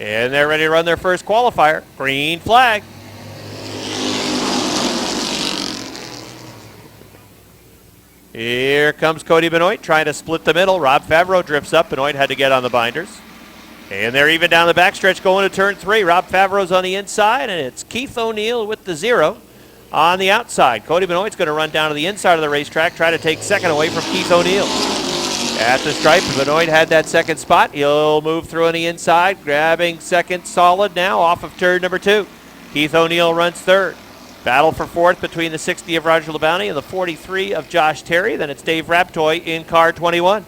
And they're ready to run their first qualifier. Green flag. Here comes Cody Benoit trying to split the middle. Rob Favreau drifts up. Benoit had to get on the binders. And they're even down the backstretch going to turn 3. Rob Favreau's on the inside, and it's Keith O'Neill with the 0 on the outside. Cody Benoit's going to run down to the inside of the racetrack, try to take second away from Keith O'Neill. At the stripe, Benoit had that second spot. He'll move through on the inside, grabbing second solid now off of turn number 2. Keith O'Neill runs third. Battle for fourth between the 60 of Roger LeBounty and the 43 of Josh Terry. Then it's Dave Raptoy in car 21.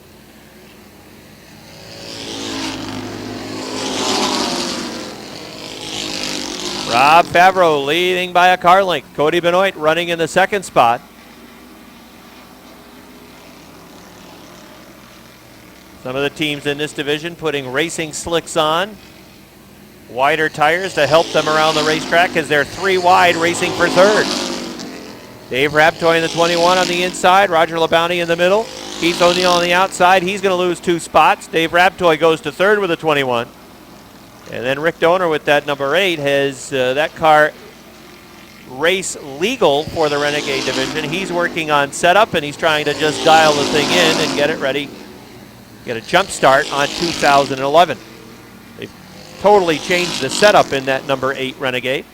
Rob Favreau leading by a car length. Cody Benoit running in the second spot. Some of the teams in this division putting racing slicks on. Wider tires to help them around the racetrack as they're 3 wide racing for third. Dave Raptoy in the 21 on the inside. Roger LeBounty in the middle. Keith O'Neill on the outside. He's going to lose 2 spots. Dave Raptoy goes to third with a 21. And then Rick Donor with that number 8 has that car race legal for the Renegade division. He's working on setup, and he's trying to just dial the thing in and get it ready, get a jump start on 2011. They've totally changed the setup in that number 8 Renegade.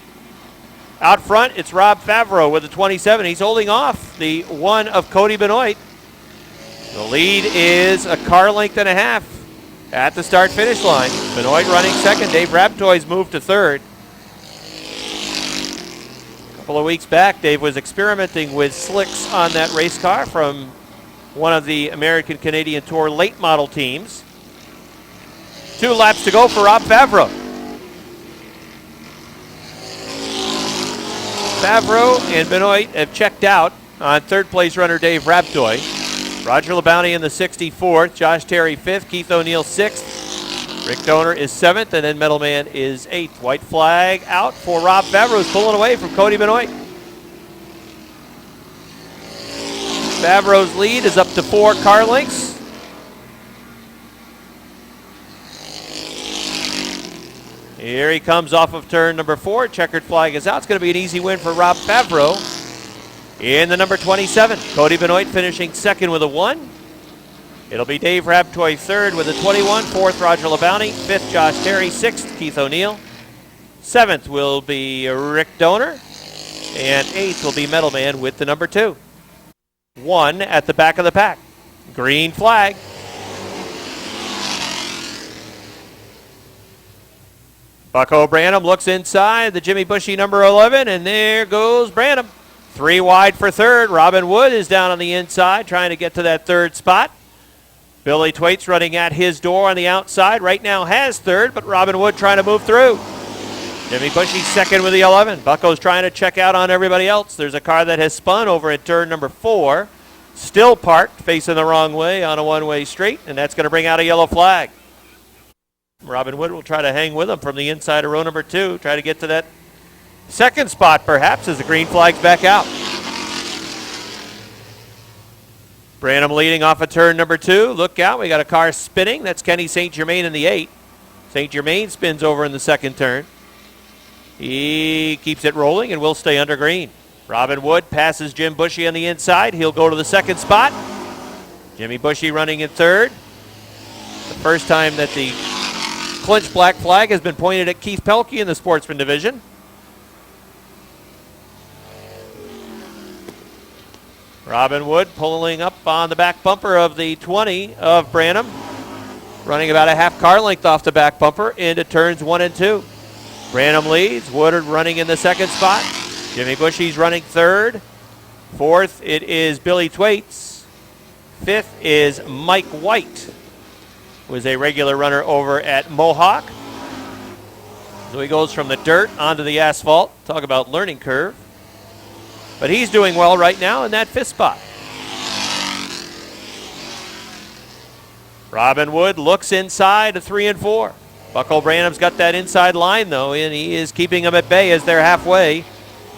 Out front, it's Rob Favreau with the 27. He's holding off the 1 of Cody Benoit. The lead is a car length and a half at the start-finish line. Benoit running second. Dave Raptoy's moved to third. A couple of weeks back, Dave was experimenting with slicks on that race car from one of the American Canadian Tour late model teams. 2 laps to go for Rob Favreau. Favreau and Benoit have checked out on third place runner Dave Raptoy. Roger LeBounty in the 64th, Josh Terry 5th, Keith O'Neill 6th, Rick Donor is 7th, and then Metal Man is 8th. White flag out for Rob Favreau, who's pulling away from Cody Benoit. Favreau's lead is up to 4 car lengths. Here he comes off of turn number 4. Checkered flag is out. It's going to be an easy win for Rob Favreau in the number 27. Cody Benoit finishing second with a 1. It'll be Dave Raptoy third with a 21. 4th, Roger LeBounty. 5th, Josh Terry. 6th, Keith O'Neill. 7th will be Rick Donor. And 8th will be Metal Man with the number 2. 1 at the back of the pack. Green flag. Bucko Branham looks inside the Jimmy Bushy number 11, and there goes Branham. 3 wide for third. Robin Wood is down on the inside trying to get to that third spot. Billy Thwaites running at his door on the outside. Right now has third, but Robin Wood trying to move through. Jimmy Bushy second with the 11. Bucko's trying to check out on everybody else. There's a car that has spun over at turn number 4. Still parked, facing the wrong way on a one-way straight, and that's going to bring out a yellow flag. Robin Wood will try to hang with him from the inside of row number 2. Try to get to that second spot, perhaps, as the green flag's back out. Branham leading off of turn number 2. Look out, we got a car spinning. That's Kenny St. Germain in the 8. St. Germain spins over in the second turn. He keeps it rolling and will stay under green. Robin Wood passes Jim Bushy on the inside. He'll go to the second spot. Jimmy Bushy running in third. The first time that the clinch black flag has been pointed at Keith Pelkey in the Sportsman division. Robin Wood pulling up on the back bumper of the 20 of Branham. Running about a half car length off the back bumper into turns 1 and 2. Branham leads. Woodard running in the second spot. Jimmy Bushy's running third. 4th, it is Billy Thwaites. 5th is Mike White, who is a regular runner over at Mohawk. So he goes from the dirt onto the asphalt. Talk about learning curve. But he's doing well right now in that 5th spot. Robin Wood looks inside to 3 and 4. Bucko Branham's got that inside line, though, and he is keeping them at bay as they're halfway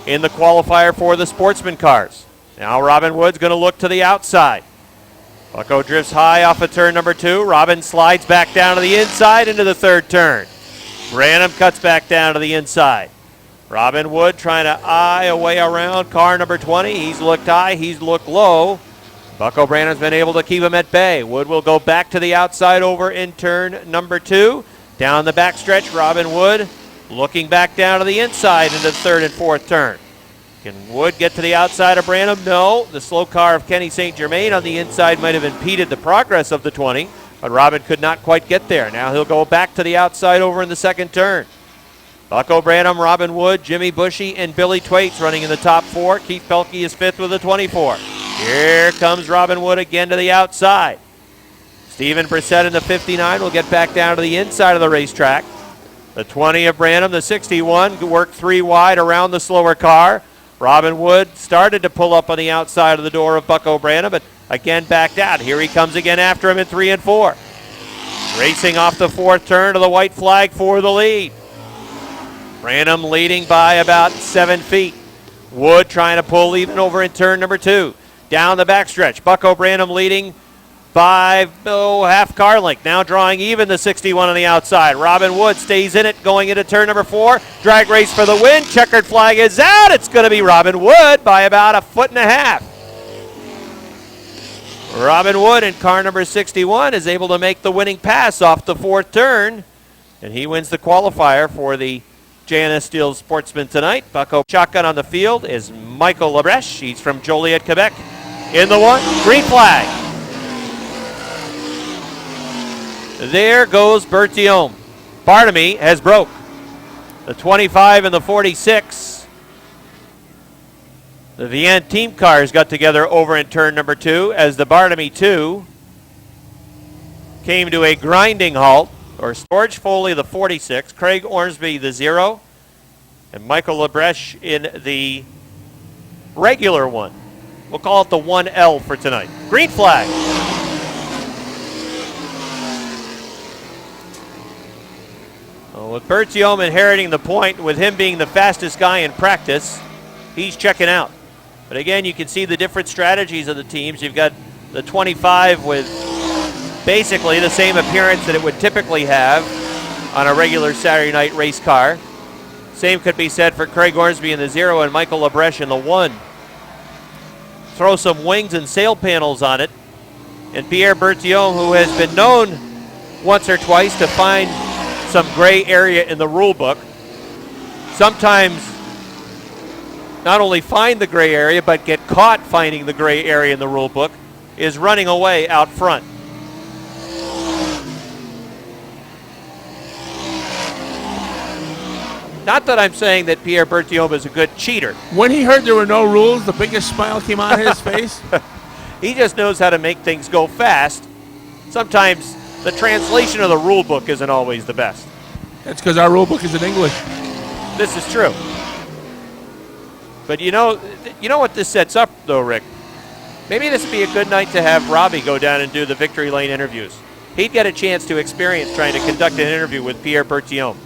in the qualifier for the Sportsman cars. Now Robin Wood's going to look to the outside. Bucko drifts high off of turn number 2. Robin slides back down to the inside into the third turn. Branham cuts back down to the inside. Robin Wood trying to eye a way around car number 20. He's looked high, he's looked low. Bucko Branham's been able to keep him at bay. Wood will go back to the outside over in turn number 2. Down the backstretch, Robin Wood looking back down to the inside into the third and fourth turn. Can Wood get to the outside of Branham? No. The slow car of Kenny St. Germain on the inside might have impeded the progress of the 20, but Robin could not quite get there. Now he'll go back to the outside over in the second turn. Bucko Branham, Robin Wood, Jimmy Bushy, and Billy Twaits running in the top 4. Keith Pelkey is 5th with a 24. Here comes Robin Wood again to the outside. Stephen Brissett in the 59 will get back down to the inside of the racetrack. The 20 of Branham, the 61, worked 3 wide around the slower car. Robin Wood started to pull up on the outside of the door of Bucko Branham, but again backed out. Here he comes again after him in 3 and 4. Racing off the fourth turn to the white flag for the lead. Branham leading by about 7 feet. Wood trying to pull even over in turn number 2. Down the backstretch, Bucko Branham leading by half car length. Now drawing even the 61 on the outside. Robin Wood stays in it going into turn number 4. Drag race for the win. Checkered flag is out. It's going to be Robin Wood by about 1.5 feet. Robin Wood in car number 61 is able to make the winning pass off the fourth turn, and he wins the qualifier for the JNS Steel Sportsman tonight. Bucko shotgun on the field is Michael Labreche. He's from Joliet, Quebec. In the 1, green flag. There goes Berthiaume. Bartamy has broke. The 25 and the 46. The Vienne team cars got together over in turn number 2 as the Bartamy 2 came to a grinding halt. Or George Foley, the 46, Craig Ormsby, the 0, and Michael Labreche in the regular one. We'll call it the 1L for tonight. Green flag. Well, with Berthiaume inheriting the point, with him being the fastest guy in practice, he's checking out. But again, you can see the different strategies of the teams. You've got the 25 with basically the same appearance that it would typically have on a regular Saturday night race car. Same could be said for Craig Ormsby in the 0 and Michael Labreche in the 1. Throw some wings and sail panels on it, and Pierre Berthiaume, who has been known once or twice to find some gray area in the rule book, sometimes not only find the gray area but get caught finding the gray area in the rule book, is running away out front. Not that I'm saying that Pierre Berthiaume is a good cheater. When he heard there were no rules, the biggest smile came on his face. He just knows how to make things go fast. Sometimes the translation of the rule book isn't always the best. That's because our rule book is in English. This is true. But you know what this sets up, though, Rick? Maybe this would be a good night to have Robbie go down and do the Victory Lane interviews. He'd get a chance to experience trying to conduct an interview with Pierre Berthiaume.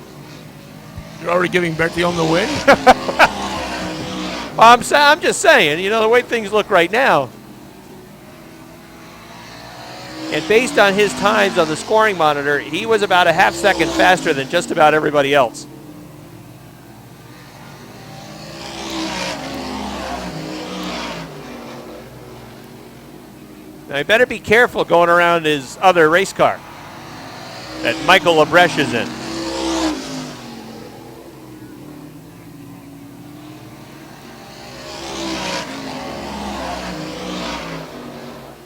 You're already giving Berthiaume the win? Well, I'm just saying, the way things look right now. And based on his times on the scoring monitor, he was about a half second faster than just about everybody else. Now, he better be careful going around his other race car that Michael Labreche is in.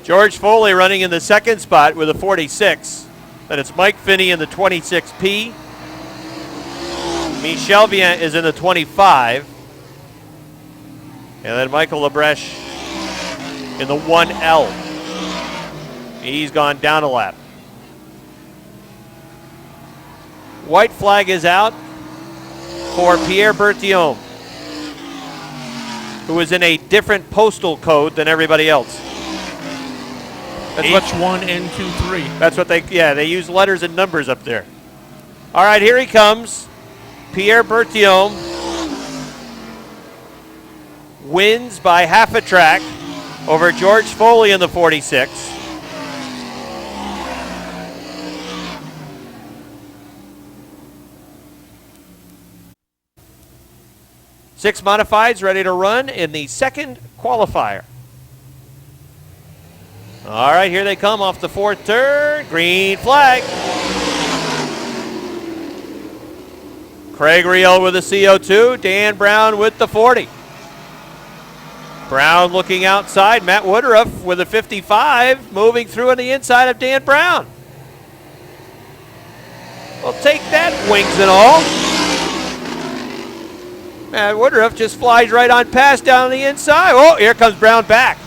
George Foley running in the second spot with a 46. Then it's Mike Finney in the 26P. Michel Vien is in the 25. And then Michael Labreche in the 1L. He's gone down a lap. White flag is out for Pierre Berthiaume, who is in a different postal code than everybody else. That's what's 1, N, 2, 3. That's what they use letters and numbers up there. All right, here he comes. Pierre Berthiaume wins by half a track over George Foley in the 46. 6 modifieds ready to run in the second qualifier. All right, here they come off the 4th turn. Green flag. Craig Riel with the CO2. Dan Brown with the 40. Brown looking outside. Matt Woodruff with a 55, moving through on the inside of Dan Brown. Well, take that, wings and all. Matt Woodruff just flies right on past down on the inside. Oh, here comes Brown back.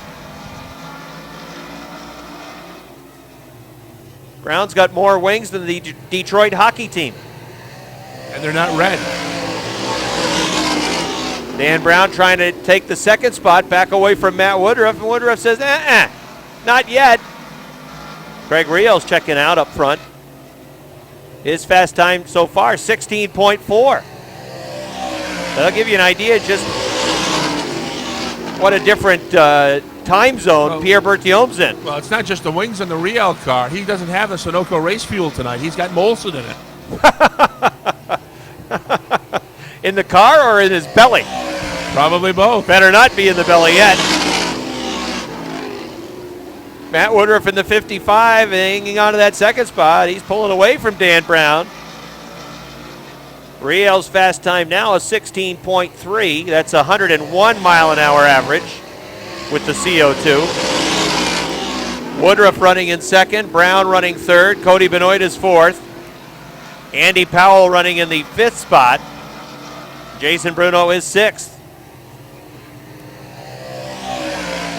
Brown's got more wings than the Detroit hockey team. And they're not red. Dan Brown trying to take the second spot back away from Matt Woodruff, and Woodruff says, not yet. Craig Riel's checking out up front. His fast time so far, 16.4. That'll give you an idea just what a different time zone Pierre Berthiome's in. Well, it's not just the wings on the Riel car. He doesn't have the Sunoco race fuel tonight. He's got Molson in it. In the car or in his belly? Probably both. Better not be in the belly yet. Matt Woodruff in the 55, hanging on to that second spot. He's pulling away from Dan Brown. Riel's fast time now is 16.3. That's 101 mile an hour average with the CO2. Woodruff running in second, Brown running third, Cody Benoit is fourth. Andy Powell running in the 5th spot. Jason Bruno is 6th.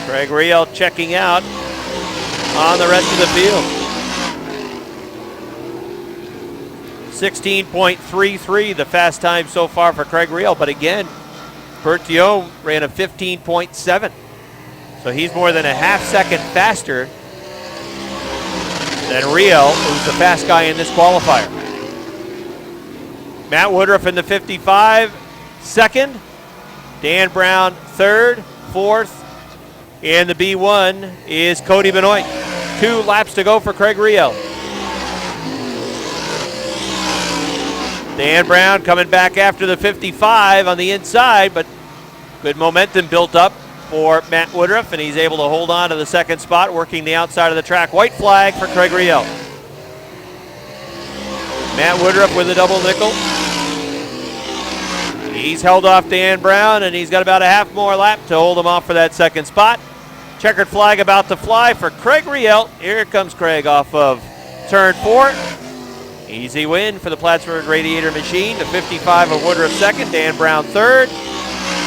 Craig Riel checking out on the rest of the field. 16.33 the fast time so far for Craig Riel, but again, Berthiaume ran a 15.7. So he's more than a half second faster than Riel, who's the fast guy in this qualifier. Matt Woodruff in the 55, second. Dan Brown, third. Fourth in the B1 is Cody Benoit. 2 laps to go for Craig Riel. Dan Brown coming back after the 55 on the inside, but good momentum built up for Matt Woodruff, and he's able to hold on to the second spot, working the outside of the track. White flag for Craig Riel. Matt Woodruff with a double nickel. He's held off Dan Brown, and he's got about a half more lap to hold him off for that second spot. Checkered flag about to fly for Craig Riel. Here comes Craig off of turn 4. Easy win for the Plattsburgh Radiator Machine. The 55 of Woodruff second, Dan Brown third.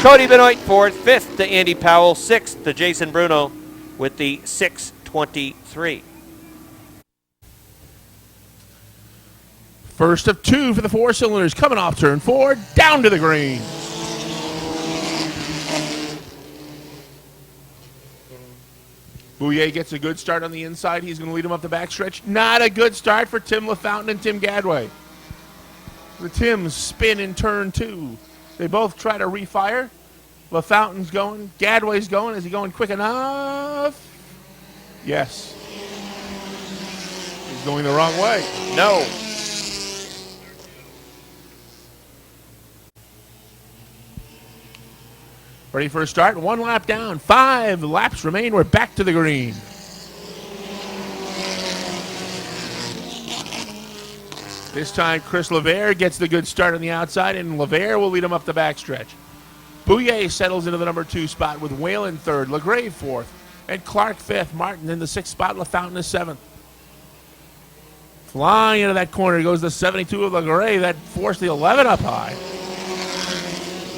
Cody Benoit fourth, 5th to Andy Powell, 6th to Jason Bruno with the 6:23. First of 2 for the 4 cylinders coming off turn 4, down to the green. Bouillet gets a good start on the inside. He's going to lead him up the backstretch. Not a good start for Tim LaFountain and Tim Gadway. The Tims spin in turn 2. They both try to refire. LaFountain's going. Gadway's going. Is he going quick enough? Yes. He's going the wrong way. No. Ready for a start. 1 lap down. 5 laps remain. We're back to the green. This time, Chris LeVere gets the good start on the outside, and LeVere will lead him up the backstretch. Bouillet settles into the number 2 spot with Whalen 3rd, LaGrave 4th, and Clark 5th. Martin in the 6th spot. LaFountain is 7th. Flying into that corner goes the 72 of LaGrave. That forced the 11 up high.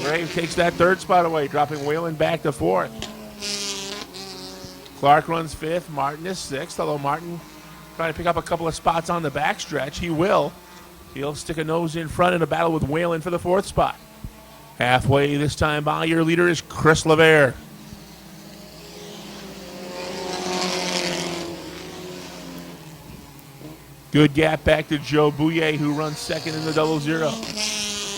Grave takes that 3rd spot away, dropping Whalen back to 4th. Clark runs 5th. Martin is 6th, although Martin trying to pick up a couple of spots on the backstretch. He will. He'll stick a nose in front in a battle with Whalen for the 4th spot. Halfway this time by, your leader is Chris LeVere. Good gap back to Joe Bouillet, who runs 2nd in the 00.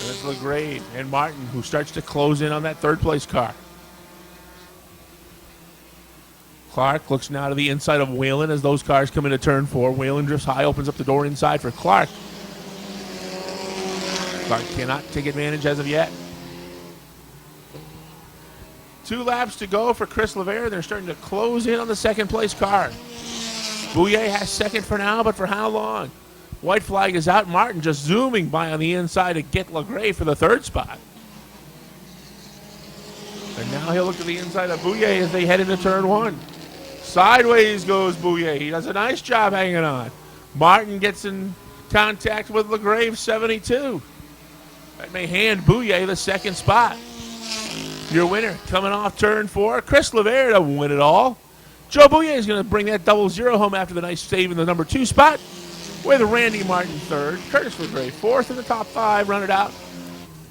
There's LaGrave and Martin, who starts to close in on that 3rd place car. Clark looks now to the inside of Whalen as those cars come into turn 4. Whalen drifts high, opens up the door inside for Clark. Clark cannot take advantage as of yet. 2 laps to go for Chris Lavere. They're starting to close in on the second place car. Bouye has second for now, but for how long? White flag is out. Martin just zooming by on the inside to get LeGray for the third spot. And now he'll look to the inside of Bouye as they head into turn 1. Sideways goes Bouye. He does a nice job hanging on. Martin gets in contact with LeGrave 72. That may hand Bouye the second spot. Your winner coming off turn 4, Chris Lavere to win it all. Joe Bouye is going to bring that 0-0 home after the nice save in the number 2 spot, with Randy Martin third, Curtis LeGray fourth in the top 5, run it out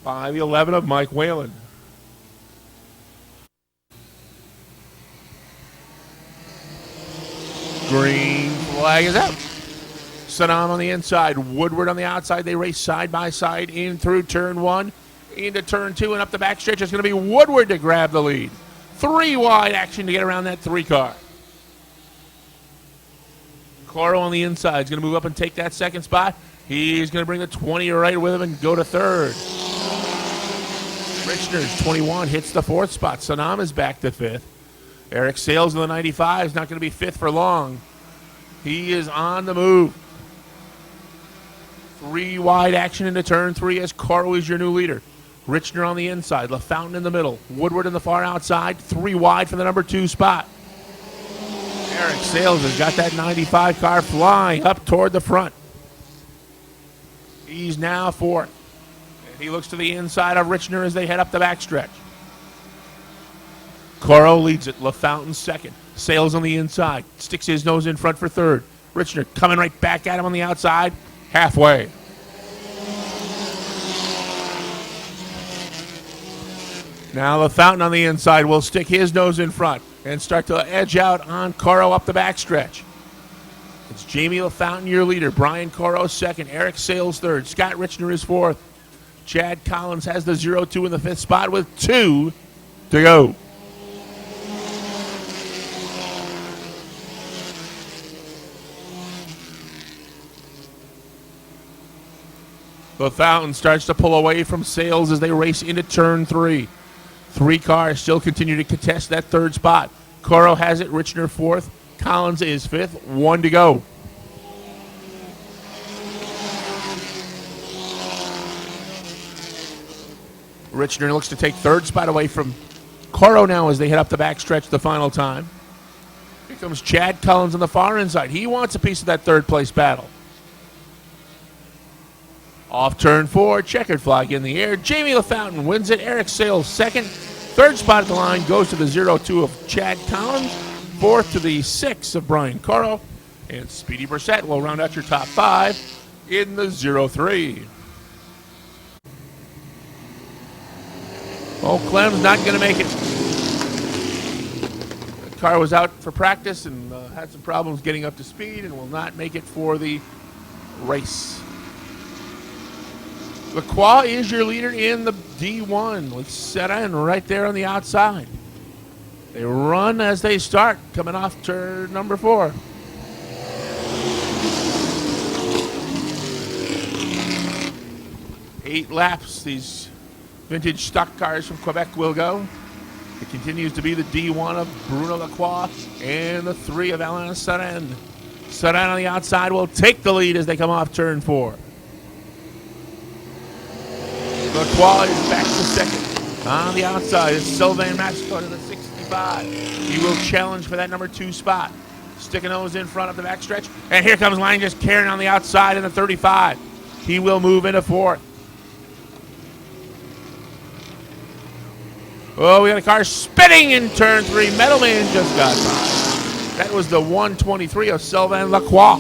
by the 11 of Mike Whalen. Green flag is out. Saddam on the inside, Woodward on the outside. They race side by side in through turn 1, into turn 2, and up the backstretch. It's going to be Woodward to grab the lead. 3 wide action to get around that 3 car. Coro on the inside is going to move up and take that second spot. He's going to bring the 20 right with him and go to third. Richner's 21 hits the 4th spot. Sanam is back to 5th. Eric Sales in the 95 is not going to be 5th for long. He is on the move. 3 wide action into turn 3 as Coro is your new leader. Richner on the inside, LaFountain in the middle, Woodward in the far outside, 3 wide for the number 2 spot. Eric Sales has got that 95 car flying up toward the front. He's now 4th. And he looks to the inside of Richner as they head up the backstretch. Coro leads it, LaFountain second. Sales on the inside, sticks his nose in front for third. Richner coming right back at him on the outside, halfway. Now LaFountain on the inside will stick his nose in front and start to edge out on Coro up the backstretch. It's Jamie LaFountain, your leader. Brian Coro second. Eric Sales third. Scott Richner is 4th. Chad Collins has the 0-2 in the 5th spot with 2 to go. LaFountain starts to pull away from Sales as they race into turn 3. 3 cars still continue to contest that 3rd spot. Coro has it, Richner 4th. Collins is 5th, 1 to go. Richner looks to take 3rd spot away from Coro now as they head up the backstretch the final time. Here comes Chad Collins on the far inside. He wants a piece of that 3rd place battle. Off turn 4, checkered flag in the air. Jamie LaFountain wins it. Eric Sales second. 3rd spot at the line goes to the 0-2 of Chad Collins. 4th to the 6 of Brian Coro. And Speedy Brissett will round out your top 5 in the 0-3. Oh, Clem's not going to make it. The car was out for practice and had some problems getting up to speed and will not make it for the race. Lacroix is your leader in the D1 with Sedan right there on the outside. They run as they start, coming off turn number 4. Eight laps these vintage stock cars from Quebec will go. It continues to be the D1 of Bruno Lacroix and the 3 of Alain Sedan. Sedan on the outside will take the lead as they come off turn 4. Lacroix is back to second. On the outside is Sylvain Mascot in the 65. He will challenge for that number 2 spot. Sticking those in front of the backstretch. And here comes Langus Karen on the outside in the 35. He will move into 4th. Oh, we got a car spinning in turn 3. Metalman just got by. That was the 123 of Sylvain Lacroix.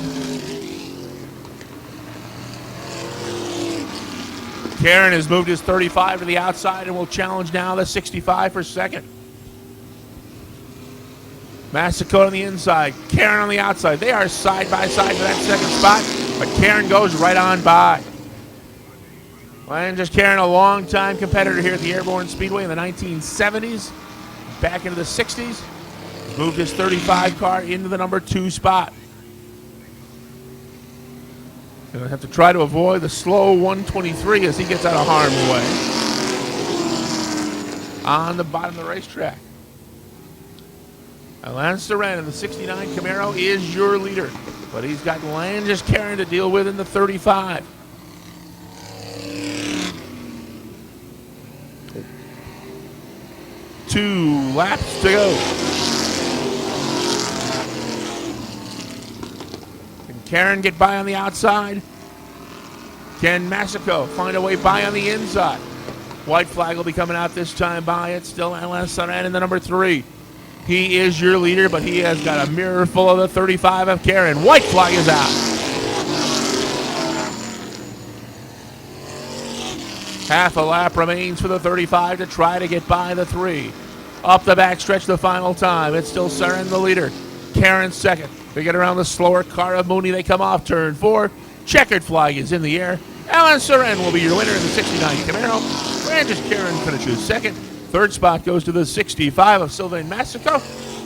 Karen has moved his 35 to the outside and will challenge now the 65 for second. Massacot on the inside, Karen on the outside. They are side by side for that second spot, but Karen goes right on by. And just Karen, a long-time competitor here at the Airborne Speedway in the 1970s, back into the 60s. Moved his 35 car into the number 2 spot. Going to have to try to avoid the slow 123 as he gets out of harm's way. On the bottom of the racetrack. Alain Soren in the 69 Camaro is your leader, but he's got Landis Karen to deal with in the 35. Two laps to go. Can Karen get by on the outside? Can Massico find a way by on the inside? White flag will be coming out this time by. It's still Alain Soren in the number 3. He is your leader, but he has got a mirror full of the 35 of Karen. White flag is out. Half a lap remains for the 35 to try to get by the 3. Up the backstretch the final time. It's still Soren the leader. Karen second. They get around the slower car of Mooney. They come off turn 4. Checkered flag is in the air. Alain Soren will be your winner in the 69 Camaro. Landis Karen finishes second. Third spot goes to the 65 of Sylvain Massico.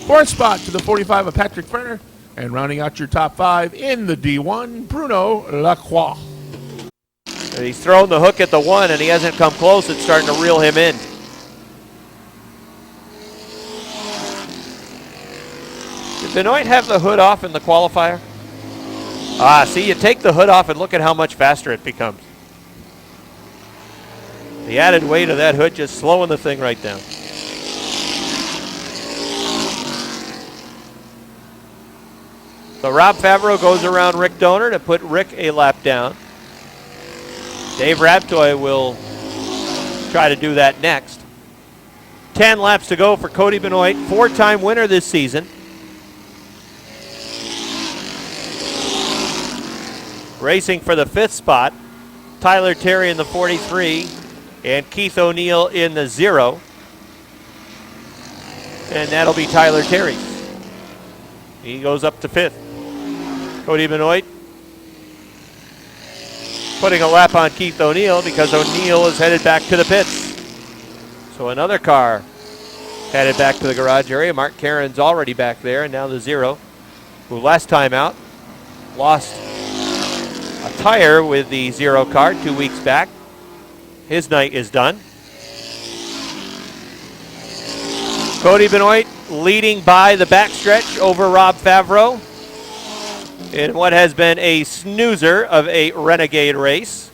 Fourth spot to the 45 of Patrick Ferner. And rounding out your top 5 in the D1, Bruno Lacroix. And he's thrown the hook at the 1, and he hasn't come close. It's starting to reel him in. Did Benoit have the hood off in the qualifier? See, you take the hood off and look at how much faster it becomes. The added weight of that hood just slowing the thing right down. So Rob Favreau goes around Rick Donor to put Rick a lap down. Dave Raptoy will try to do that next. 10 laps to go for Cody Benoit, 4-time winner this season. Racing for the 5th spot, Tyler Terry in the 43 and Keith O'Neill in the 0. And that'll be Tyler Terry. He goes up to 5th. Cody Benoit putting a lap on Keith O'Neill because O'Neill is headed back to the pits. So another car headed back to the garage area. Mark Caron's already back there, and now the 0, who last time out lost a tire with the 0 car 2 weeks back. His night is done. Cody Benoit leading by the backstretch over Rob Favreau in what has been a snoozer of a renegade race.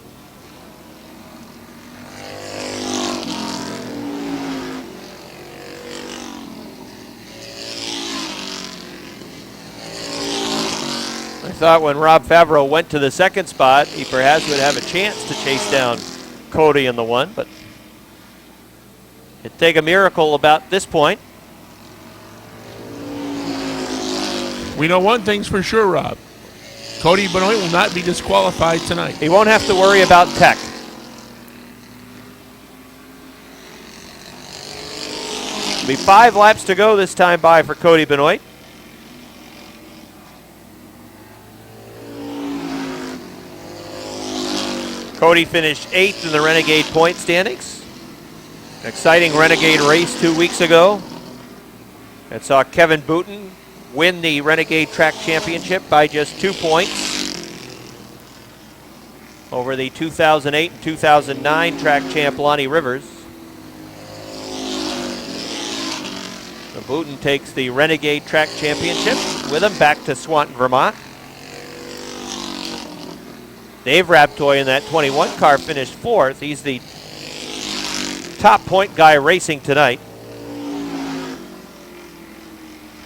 I thought when Rob Favreau went to the 2nd spot, he perhaps would have a chance to chase down Cody in the 1, but it'd take a miracle about this point. We know one thing's for sure, Rob. Cody Benoit will not be disqualified tonight. He won't have to worry about tech. It'll be 5 laps to go this time by for Cody Benoit. Cody finished 8th in the Renegade point standings. An exciting Renegade race 2 weeks ago. It saw Kevin Booten win the Renegade Track Championship by just 2 points over the 2008 and 2009 track champ Lonnie Rivers. So Booten takes the Renegade Track Championship with him back to Swanton, Vermont. Dave Raptoy in that 21 car finished 4th. He's the top point guy racing tonight.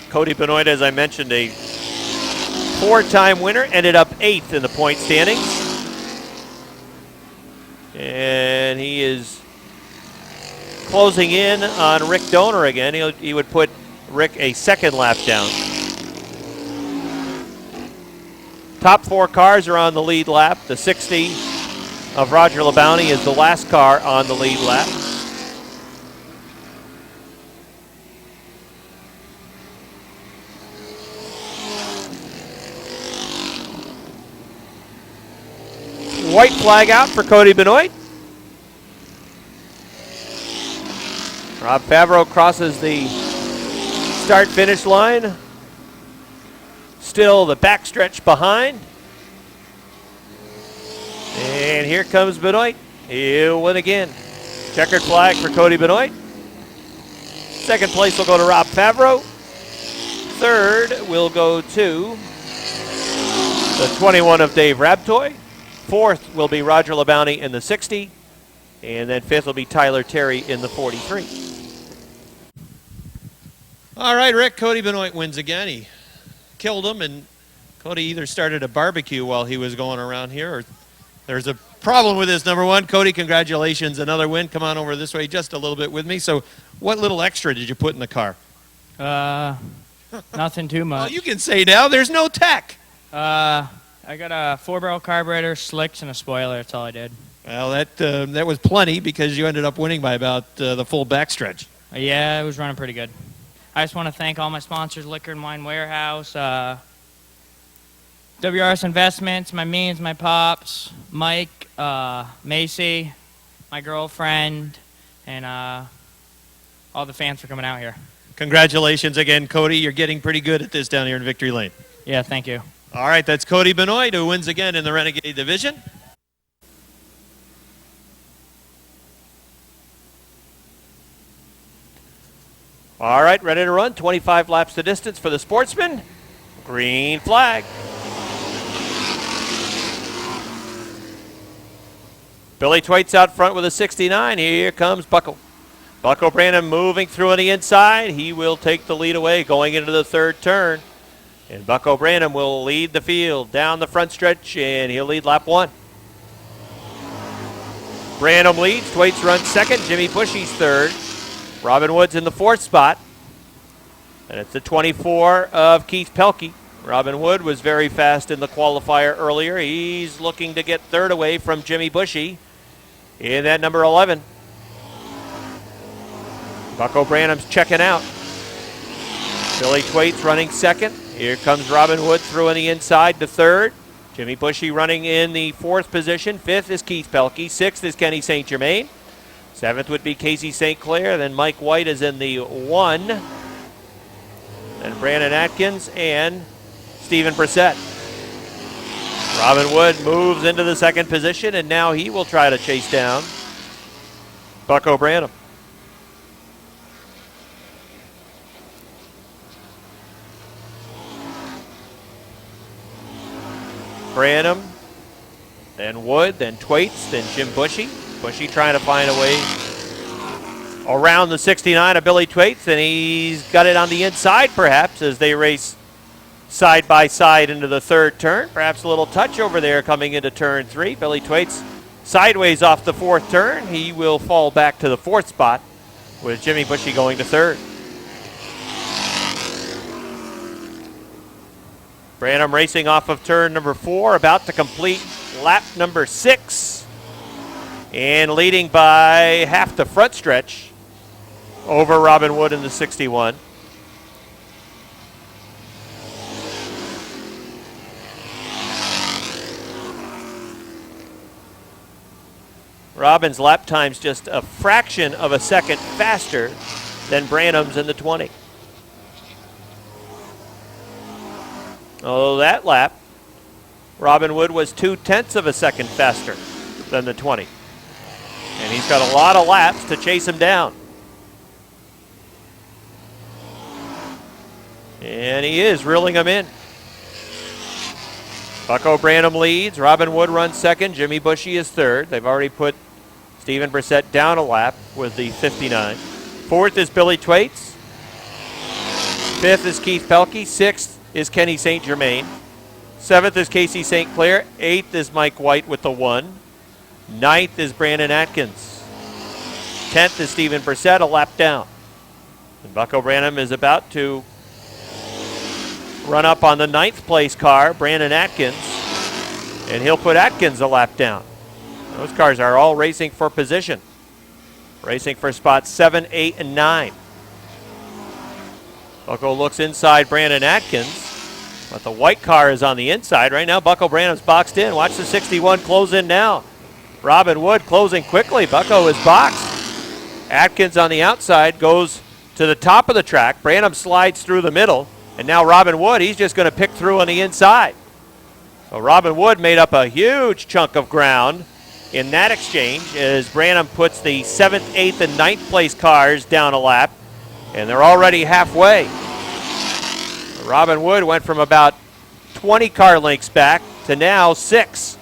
Cody Benoit, as I mentioned, a 4-time winner, ended up 8th in the point standings. And he is closing in on Rick Donor again. He would put Rick a 2nd lap down. Top 4 cars are on the lead lap. The 60 of Roger LeBounty is the last car on the lead lap. White flag out for Cody Benoit. Rob Favreau crosses the start-finish line. Still the backstretch behind. And here comes Benoit. He'll win again. Checkered flag for Cody Benoit. 2nd place will go to Rob Favreau. Third will go to the 21 of Dave Rabtoy. Fourth will be Roger LeBounty in the 60. And then fifth will be Tyler Terry in the 43. All right, Rick, Cody Benoit wins again. He killed him, and Cody either started a barbecue while he was going around here, or there's a problem with his number one. Cody, congratulations, another win. Come on over this way just a little bit with me. So what little extra did you put in the car? Nothing too much. Well, you can say now there's no tech. I got a 4-barrel carburetor, slicks, and a spoiler. That's all I did. Well, that was plenty because you ended up winning by about the full backstretch. Yeah, it was running pretty good. I just want to thank all my sponsors, Liquor and Wine Warehouse, WRS Investments, my means, my pops, Mike, Macy, my girlfriend, and all the fans for coming out here. Congratulations again, Cody. You're getting pretty good at this down here in Victory Lane. Yeah, thank you. All right, that's Cody Benoit, who wins again in the Renegade Division. All right, ready to run. 25 laps the distance for the sportsman. Green flag. Billy Twait's out front with a 69. Here comes Bucko. Bucko Branham moving through on the inside. He will take the lead away going into the third turn. And Bucko Branham will lead the field down the front stretch, and he'll lead lap one. Branham leads. Twait's runs second. Jimmy Bushy's third. Robin Wood's in the fourth spot. And it's the 24 of Keith Pelkey. Robin Wood was very fast in the qualifier earlier. He's looking to get third away from Jimmy Bushy in that number 11. Bucko Branham's checking out. Billy Twait's running second. Here comes Robin Wood through on the inside to third. Jimmy Bushy running in the fourth position. Fifth is Keith Pelkey. Sixth is Kenny St. Germain. Seventh would be Casey St. Clair. Then Mike White is in the 1. Then Brandon Atkins and Stephen Brissett. Robin Wood moves into the second position, and now he will try to chase down Bucko Branham. Branham, then Wood, then Twaits, then Jim Bushy. Bushy trying to find a way around the 69 of Billy Twaits, and he's got it on the inside perhaps as they race side by side into the third turn. Perhaps a little touch over there coming into turn 3. Billy Twaits sideways off the fourth turn. He will fall back to the fourth spot with Jimmy Bushy going to third. Branham racing off of turn number 4, about to complete lap number 6. And leading by half the front stretch over Robin Wood in the 61. Robin's lap time's just a fraction of a second faster than Branham's in the 20. Although that lap, Robin Wood was 0.2 of a second faster than the 20. And he's got a lot of laps to chase him down. And he is reeling him in. Bucko Branham leads. Robin Wood runs second. Jimmy Bushy is third. They've already put Stephen Brissett down a lap with the 59. Fourth is Billy Twaits. Fifth is Keith Pelkey. Sixth is Kenny St. Germain. Seventh is Casey St. Clair. Eighth is Mike White with the 1. Ninth is Brandon Atkins. 10th is Stephen Brissett, a lap down. And Bucko Branham is about to run up on the 9th place car, Brandon Atkins, and he'll put Atkins a lap down. Those cars are all racing for position. Racing for spots 7, 8, and 9. Bucko looks inside Brandon Atkins, but the white car is on the inside. Right now, Bucko Branham's boxed in. Watch the 61 close in now. Robin Wood closing quickly. Bucko is boxed. Atkins on the outside goes to the top of the track. Branham slides through the middle. And now Robin Wood, he's just going to pick through on the inside. So Robin Wood made up a huge chunk of ground in that exchange as Branham puts the 7th, 8th, and 9th place cars down a lap. And they're already halfway. Robin Wood went from about 20 car lengths back to now 6.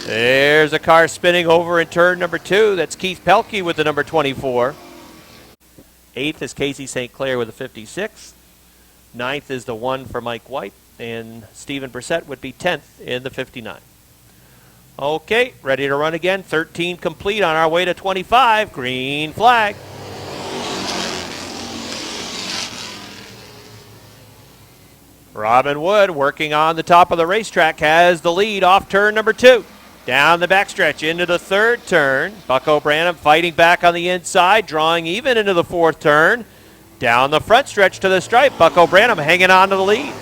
There's a car spinning over in turn number 2. That's Keith Pelkey with the number 24. 8th is Casey St. Clair with a 56. 9th is the 1 for Mike White. And Stephen Brissett would be 10th in the 59. Okay, ready to run again. 13 complete on our way to 25. Green flag. Robin Wood working on the top of the racetrack has the lead off turn number 2. Down the backstretch into the 3rd turn. Bucko Branham fighting back on the inside, drawing even into the 4th turn. Down the front stretch to the stripe. Bucko Branham hanging on to the lead.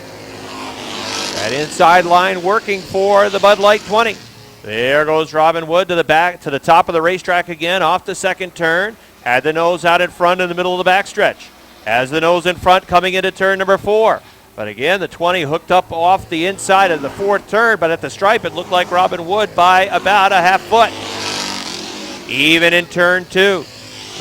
That inside line working for the Bud Light 20. There goes Robin Wood to the back, to the top of the racetrack again, off the 2nd turn. Had the nose out in front in the middle of the backstretch. Has the nose in front coming into turn number 4. But again, the 20 hooked up off the inside of the 4th turn, but at the stripe, it looked like Robin Wood by about a half foot. Even in turn 2.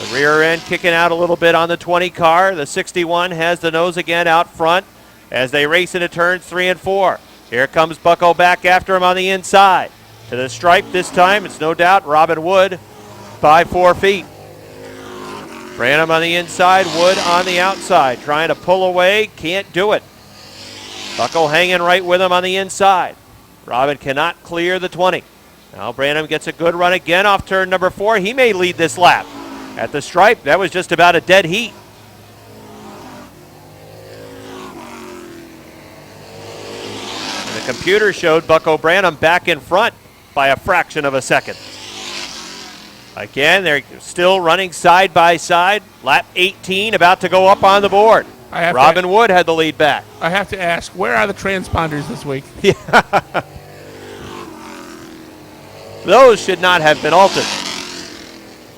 The rear end kicking out a little bit on the 20 car. The 61 has the nose again out front as they race into turns 3 and 4. Here comes Bucko back after him on the inside. To the stripe this time, it's no doubt Robin Wood by 4 feet. Branham on the inside, Wood on the outside. Trying to pull away, can't do it. Bucko hanging right with him on the inside. Robin cannot clear the 20. Now Branham gets a good run again off turn number 4. He may lead this lap. At the stripe, that was just about a dead heat. And the computer showed Bucko Branham back in front by a fraction of a second. Again, they're still running side by side. Lap 18 about to go up on the board. Robin Wood had the lead back. I have to ask, where are the transponders this week? Yeah. Those should not have been altered.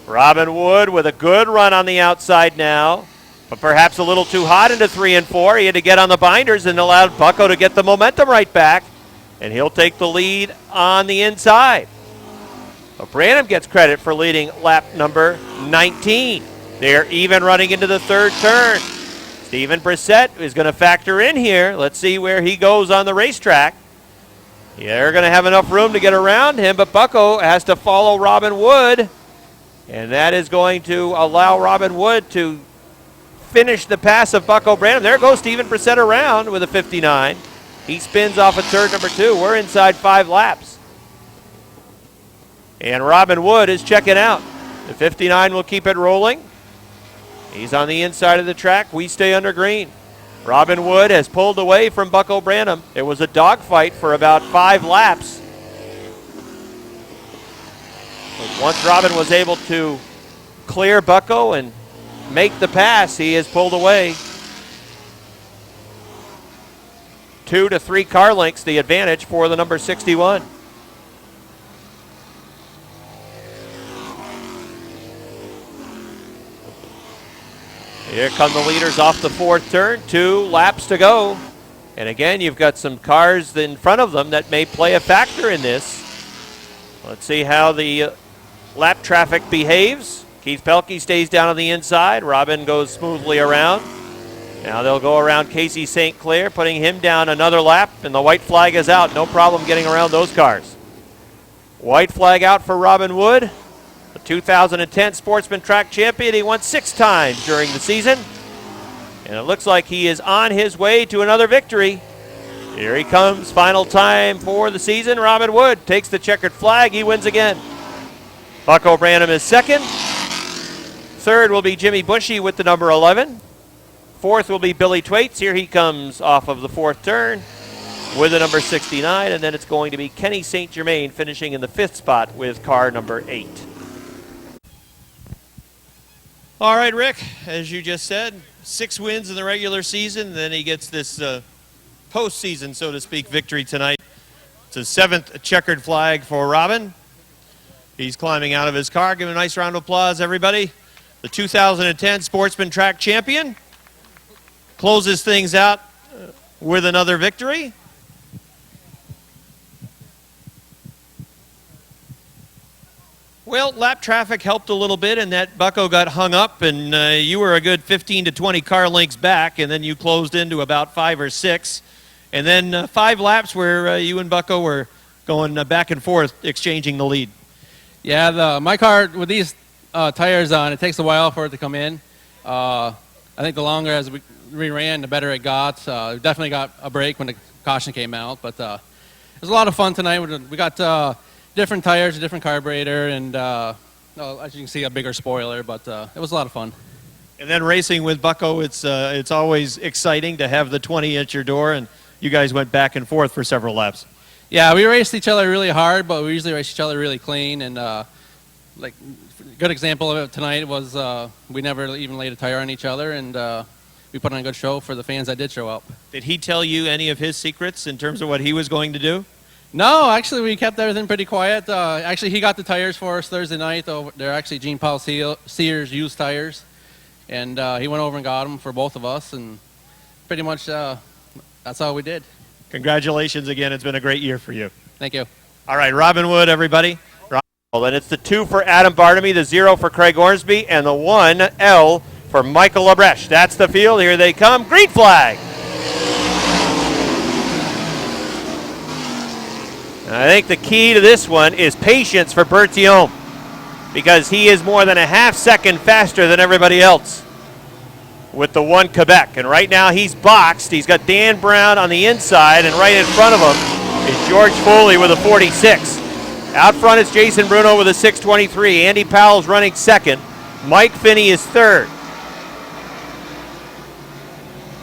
Robin Wood with a good run on the outside now, but perhaps a little too hot into 3 and 4. He had to get on the binders and allowed Bucko to get the momentum right back, and he'll take the lead on the inside. But Branham gets credit for leading lap number 19. They're even running into the 3rd turn. Stephen Brissett is going to factor in here. Let's see where he goes on the racetrack. Yeah, they're going to have enough room to get around him, but Bucko has to follow Robin Wood, and that is going to allow Robin Wood to finish the pass of Bucko Branham. There goes Stephen Brissett around with a 59. He spins off of turn number 2. We're inside 5 laps. And Robin Wood is checking out. The 59 will keep it rolling. He's on the inside of the track. We stay under green. Robin Wood has pulled away from Bucko Branham. It was a dogfight for about 5 laps. But once Robin was able to clear Bucko and make the pass, he has pulled away. 2 to 3 car lengths, the advantage for the number 61. Here come the leaders off the 4th turn. 2 laps to go. And again, you've got some cars in front of them that may play a factor in this. Let's see how the lap traffic behaves. Keith Pelkey stays down on the inside. Robin goes smoothly around. Now they'll go around Casey St. Clair, putting him down another lap, and the white flag is out. No problem getting around those cars. White flag out for Robin Wood. The 2010 Sportsman Track Champion. He won 6 times during the season. And it looks like he is on his way to another victory. Here he comes, final time for the season. Robin Wood takes the checkered flag. He wins again. Bucko Branham is 2nd. 3rd will be Jimmy Bushy with the number 11. 4th will be Billy Twaits. Here he comes off of the 4th turn with the number 69. And then it's going to be Kenny St. Germain finishing in the 5th spot with car number 8. All right, Rick, as you just said, 6 wins in the regular season. Then he gets this postseason, so to speak, victory tonight. It's his 7th checkered flag for Robin. He's climbing out of his car. Give him a nice round of applause, everybody. The 2010 Sportsman Track Champion closes things out with another victory. Well, lap traffic helped a little bit, and that Bucko got hung up, and you were a good 15 to 20 car lengths back, and then you closed into about 5 or 6. And then 5 laps where you and Bucko were going back and forth, exchanging the lead. Yeah, my car, with these tires on, it takes a while for it to come in. I think the longer as we ran, the better it got. We definitely got a break when the caution came out, but it was a lot of fun tonight. We got different tires, a different carburetor, and as you can see, a bigger spoiler, but it was a lot of fun. And then racing with Bucko, it's always exciting to have the 20 at your door, and you guys went back and forth for several laps. Yeah, we raced each other really hard, but we usually race each other really clean, and like a good example of it tonight was we never even laid a tire on each other, and we put on a good show for the fans that did show up. Did he tell you any of his secrets in terms of what he was going to do? No, actually, we kept everything pretty quiet. Actually, he got the tires for us Thursday night. They're actually Gene Paul Sears used tires, and he went over and got them for both of us, and pretty much that's all we did. Congratulations again. It's been a great year for you. Thank you. All right, Robin Wood, everybody. And it's the 2 for Adam Barnaby, the 0 for Craig Ormsby, and the 1L for Michael Labreche. That's the field. Here they come. Green flag. I think the key to this one is patience for Berthiaume, because he is more than a half second faster than everybody else with the 1 Quebec. And right now he's boxed. He's got Dan Brown on the inside, and right in front of him is George Foley with a 46. Out front is Jason Bruno with a 623. Andy Powell's running second. Mike Finney is third.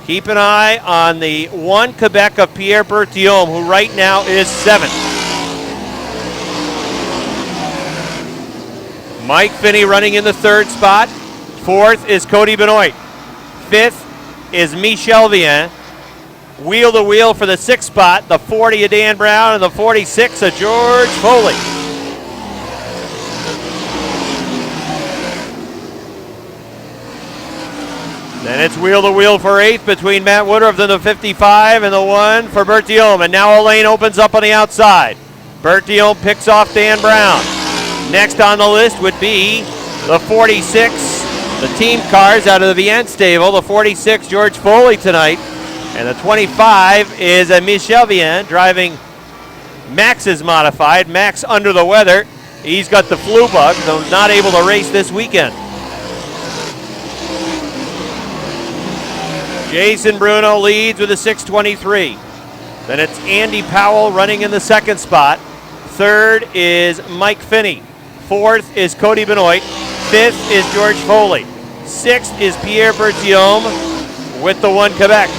Keep an eye on the 1 Quebec of Pierre Berthiaume, who right now is 7th. Mike Finney running in the 3rd spot. 4th is Cody Benoit. 5th is Michel Vien. Wheel to wheel for the 6th spot. The 40 of Dan Brown and the 46 of George Foley. Then it's wheel to wheel for 8th between Matt Woodruff and the 55 and the 1 for Berthiaume. And now a lane opens up on the outside. Berthiaume picks off Dan Brown. Next on the list would be the 46, the team cars out of the Vienne stable. The 46, George Foley tonight. And the 25 is a Michel Vien driving Max's modified. Max under the weather. He's got the flu bug, so not able to race this weekend. Jason Bruno leads with a 623. Then it's Andy Powell running in the 2nd spot. 3rd is Mike Finney. 4th is Cody Benoit. 5th is George Foley. 6th is Pierre Berthiaume with the 1 Quebec.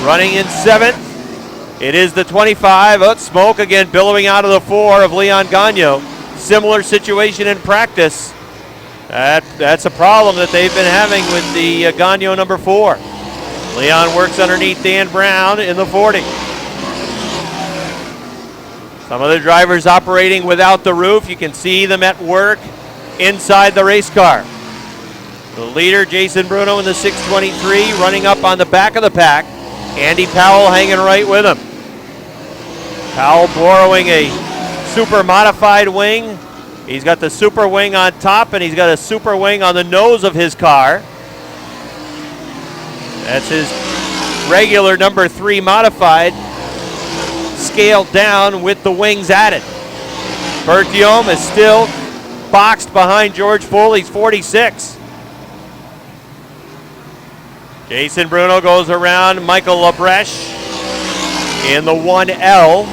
Running in 7th, it is the 25. Oh, smoke again billowing out of the 4 of Leon Gagnon. Similar situation in practice. That's a problem that they've been having with the Gagnon number 4. Leon works underneath Dan Brown in the 40. Some of the drivers operating without the roof. You can see them at work inside the race car. The leader, Jason Bruno, in the 623, running up on the back of the pack. Andy Powell hanging right with him. Powell borrowing a super modified wing. He's got the super wing on top, and he's got a super wing on the nose of his car. That's his regular number 3 modified, scaled down with the wings added. Berthiaume is still boxed behind George Foley's 46. Jason Bruno goes around Michael Labreche in the 1L.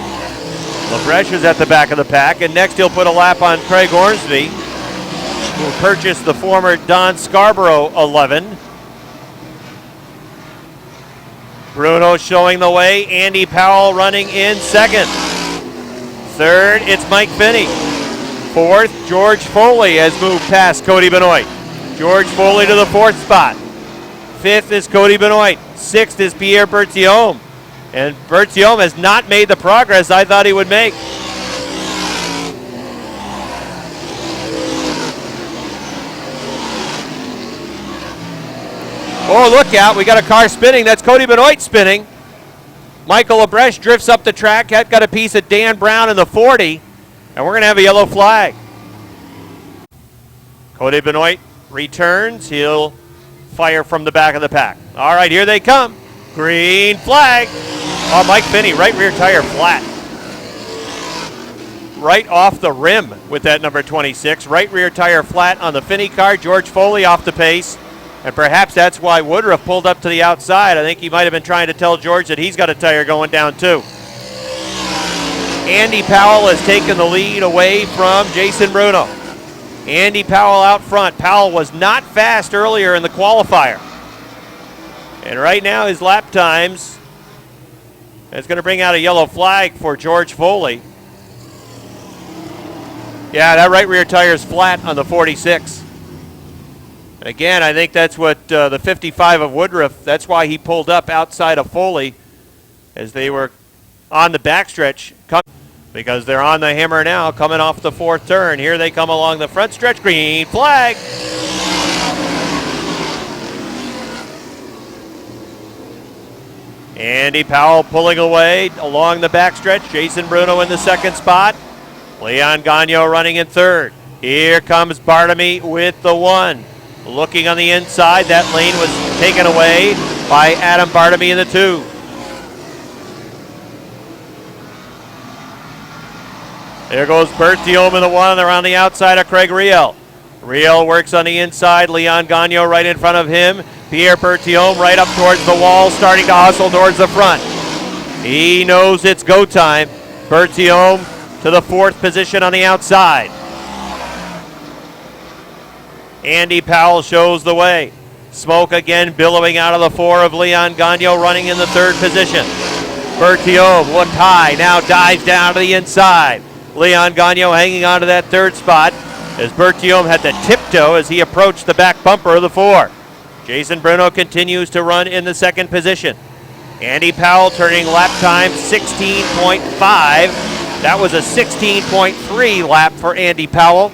Labreche is at the back of the pack, and next he'll put a lap on Craig Ormsby, who purchased the former Don Scarborough 11. Bruno showing the way. Andy Powell running in 2nd. 3rd, it's Mike Finney. 4th, George Foley has moved past Cody Benoit. George Foley to the 4th spot. 5th is Cody Benoit. 6th is Pierre Berthiaume. And Berthiaume has not made the progress I thought he would make. Oh, look out. We got a car spinning. That's Cody Benoit spinning. Michael Abresh drifts up the track. That got a piece of Dan Brown in the 40, and we're going to have a yellow flag. Cody Benoit returns. He'll fire from the back of the pack. All right, here they come. Green flag. Oh, Mike Finney, right rear tire flat. Right off the rim with that number 26. Right rear tire flat on the Finney car. George Foley off the pace. And perhaps that's why Woodruff pulled up to the outside. I think he might have been trying to tell George that he's got a tire going down too. Andy Powell has taken the lead away from Jason Bruno. Andy Powell out front. Powell was not fast earlier in the qualifier. And right now his lap times is going to bring out a yellow flag for George Foley. Yeah, that right rear tire is flat on the 46. And again, I think that's what the 55 of Woodruff, that's why he pulled up outside of Foley as they were on the backstretch, because they're on the hammer now, coming off the fourth turn. Here they come along the front stretch. Green flag. Andy Powell pulling away along the backstretch. Jason Bruno in the second spot. Leon Gagnon running in third. Here comes Bartamy with the 1. Looking on the inside, that lane was taken away by Adam Bartamy in the 2. There goes Bert Diome in the 1. They're on the outside of Craig Riel. Riel works on the inside. Leon Gagnon right in front of him. Pierre Berthiaume right up towards the wall, starting to hustle towards the front. He knows it's go time. Berthiaume to the 4th position on the outside. Andy Powell shows the way. Smoke again billowing out of the 4 of Leon Gagnon running in the 3rd position. Berthiaume looked high, now dives down to the inside. Leon Gagnon hanging on to that 3rd spot as Berthiaume had to tiptoe as he approached the back bumper of the 4. Jason Bruno continues to run in the 2nd position. Andy Powell turning lap time 16.5. That was a 16.3 lap for Andy Powell.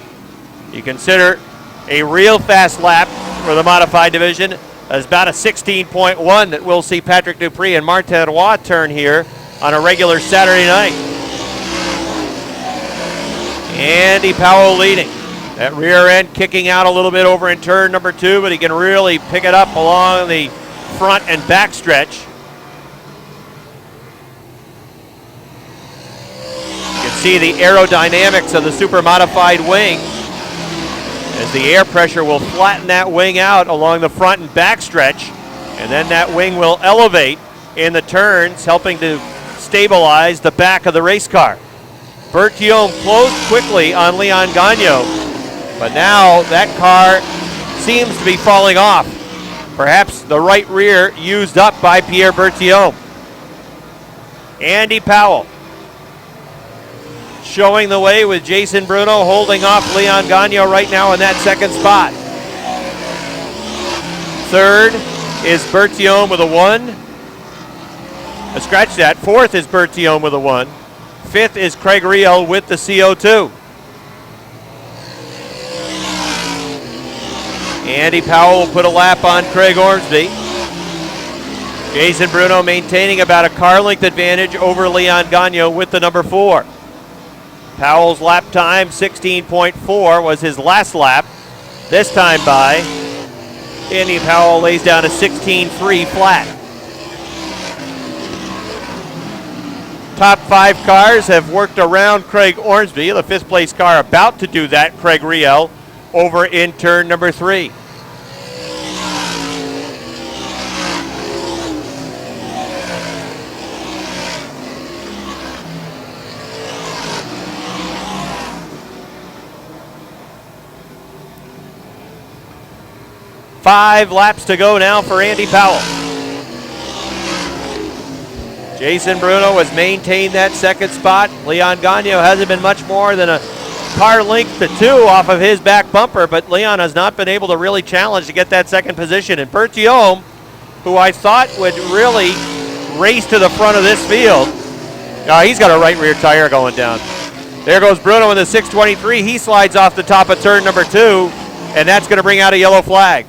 You consider a real fast lap for the modified division is about a 16.1 that we'll see Patrick Dupree and Martin Roy turn here on a regular Saturday night. Andy Powell leading. That rear end kicking out a little bit over in turn number 2, but he can really pick it up along the front and back stretch. You can see the aerodynamics of the super modified wing as the air pressure will flatten that wing out along the front and back stretch, and then that wing will elevate in the turns, helping to stabilize the back of the race car. Berthiaume closed quickly on Leon Gagnon, but now that car seems to be falling off. Perhaps the right rear used up by Pierre Berthiaume. Andy Powell showing the way with Jason Bruno holding off Leon Gagnon right now in that 2nd spot. 3rd is Berthiaume with a 1. Scratch that. 4th is Berthiaume with a 1. 5th is Craig Riel with the CO2. Andy Powell will put a lap on Craig Ormsby. Jason Bruno maintaining about a car length advantage over Leon Gagnon with the number 4. Powell's lap time, 16.4, was his last lap. This time by Andy Powell lays down a 16.3 flat. Top 5 cars have worked around Craig Ormsby. The 5th place car about to do that, Craig Riel, over in turn number 3. Five laps to go now for Andy Powell. Jason Bruno has maintained that 2nd spot. Leon Gagnon hasn't been much more than a car length to 2 off of his back bumper, but Leon has not been able to really challenge to get that 2nd position. And Berthiaume, who I thought would really race to the front of this field, he's got a right rear tire going down. There goes Bruno in the 623. He slides off the top of turn number 2, and that's going to bring out a yellow flag.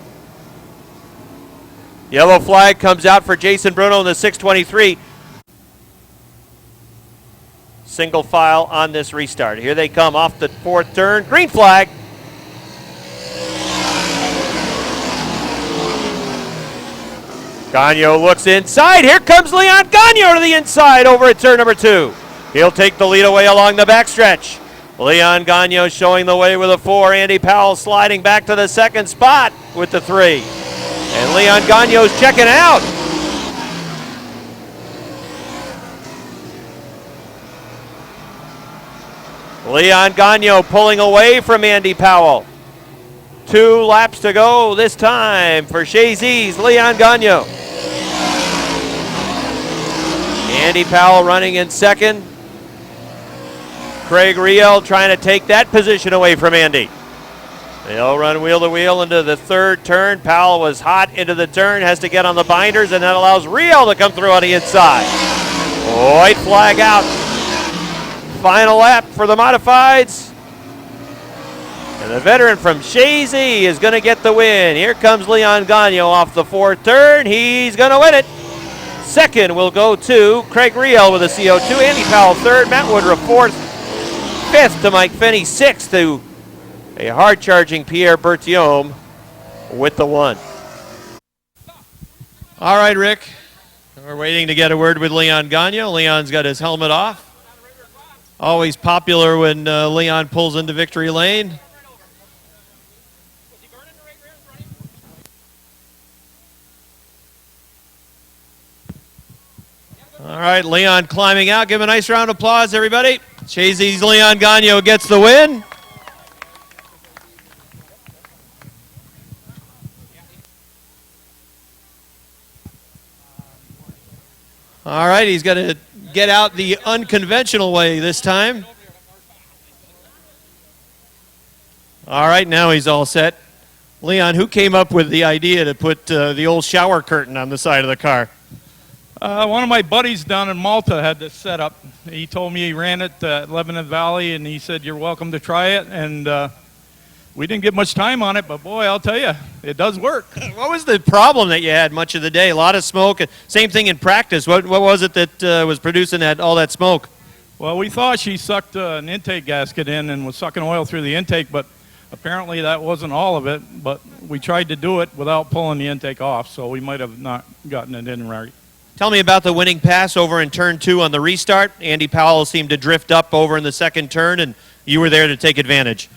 Yellow flag comes out for Jason Bruno in the 623. Single file on this restart. Here they come off the fourth turn. Green flag. Gagno looks inside. Here comes Leon Gagno to the inside over at turn number 2. He'll take the lead away along the backstretch. Leon Gagno showing the way with a 4. Andy Powell sliding back to the second spot with the 3. And Leon Gagno's checking out. Leon Gagno pulling away from Andy Powell. 2 laps to go this time for Chazy's Leon Gagno. Andy Powell running in second. Craig Riel trying to take that position away from Andy. They'll run wheel to wheel into the third turn. Powell was hot into the turn, has to get on the binders, and that allows Riel to come through on the inside. White flag out. Final lap for the modifieds. And the veteran from Chazy is going to get the win. Here comes Leon Gagno off the fourth turn. He's going to win it. Second will go to Craig Riel with a CO2. Andy Powell third. Matt Woodruff fourth. Fifth to Mike Finney. Sixth to a hard-charging Pierre Berthiaume with the 1. All right, Rick. We're waiting to get a word with Leon Gagno. Leon's got his helmet off. Always popular when Leon pulls into victory lane. All right, Leon climbing out. Give him a nice round of applause, everybody. Chazy's Leon Gagno gets the win. All right, he's got to get out the unconventional way this time. All right, now he's all set. Leon, who came up with the idea to put the old shower curtain on the side of the car? One of my buddies down in Malta had this set up. He told me he ran it at Lebanon Valley, and he said, "You're welcome to try it." And we didn't get much time on it, but boy, I'll tell you, it does work. What was the problem that you had much of the day? A lot of smoke. Same thing in practice. What was it that was producing all that smoke? Well, we thought she sucked an intake gasket in and was sucking oil through the intake, but apparently that wasn't all of it. But we tried to do it without pulling the intake off, so we might have not gotten it in right. Tell me about the winning pass over in turn 2 on the restart. Andy Powell seemed to drift up over in the second turn, and you were there to take advantage.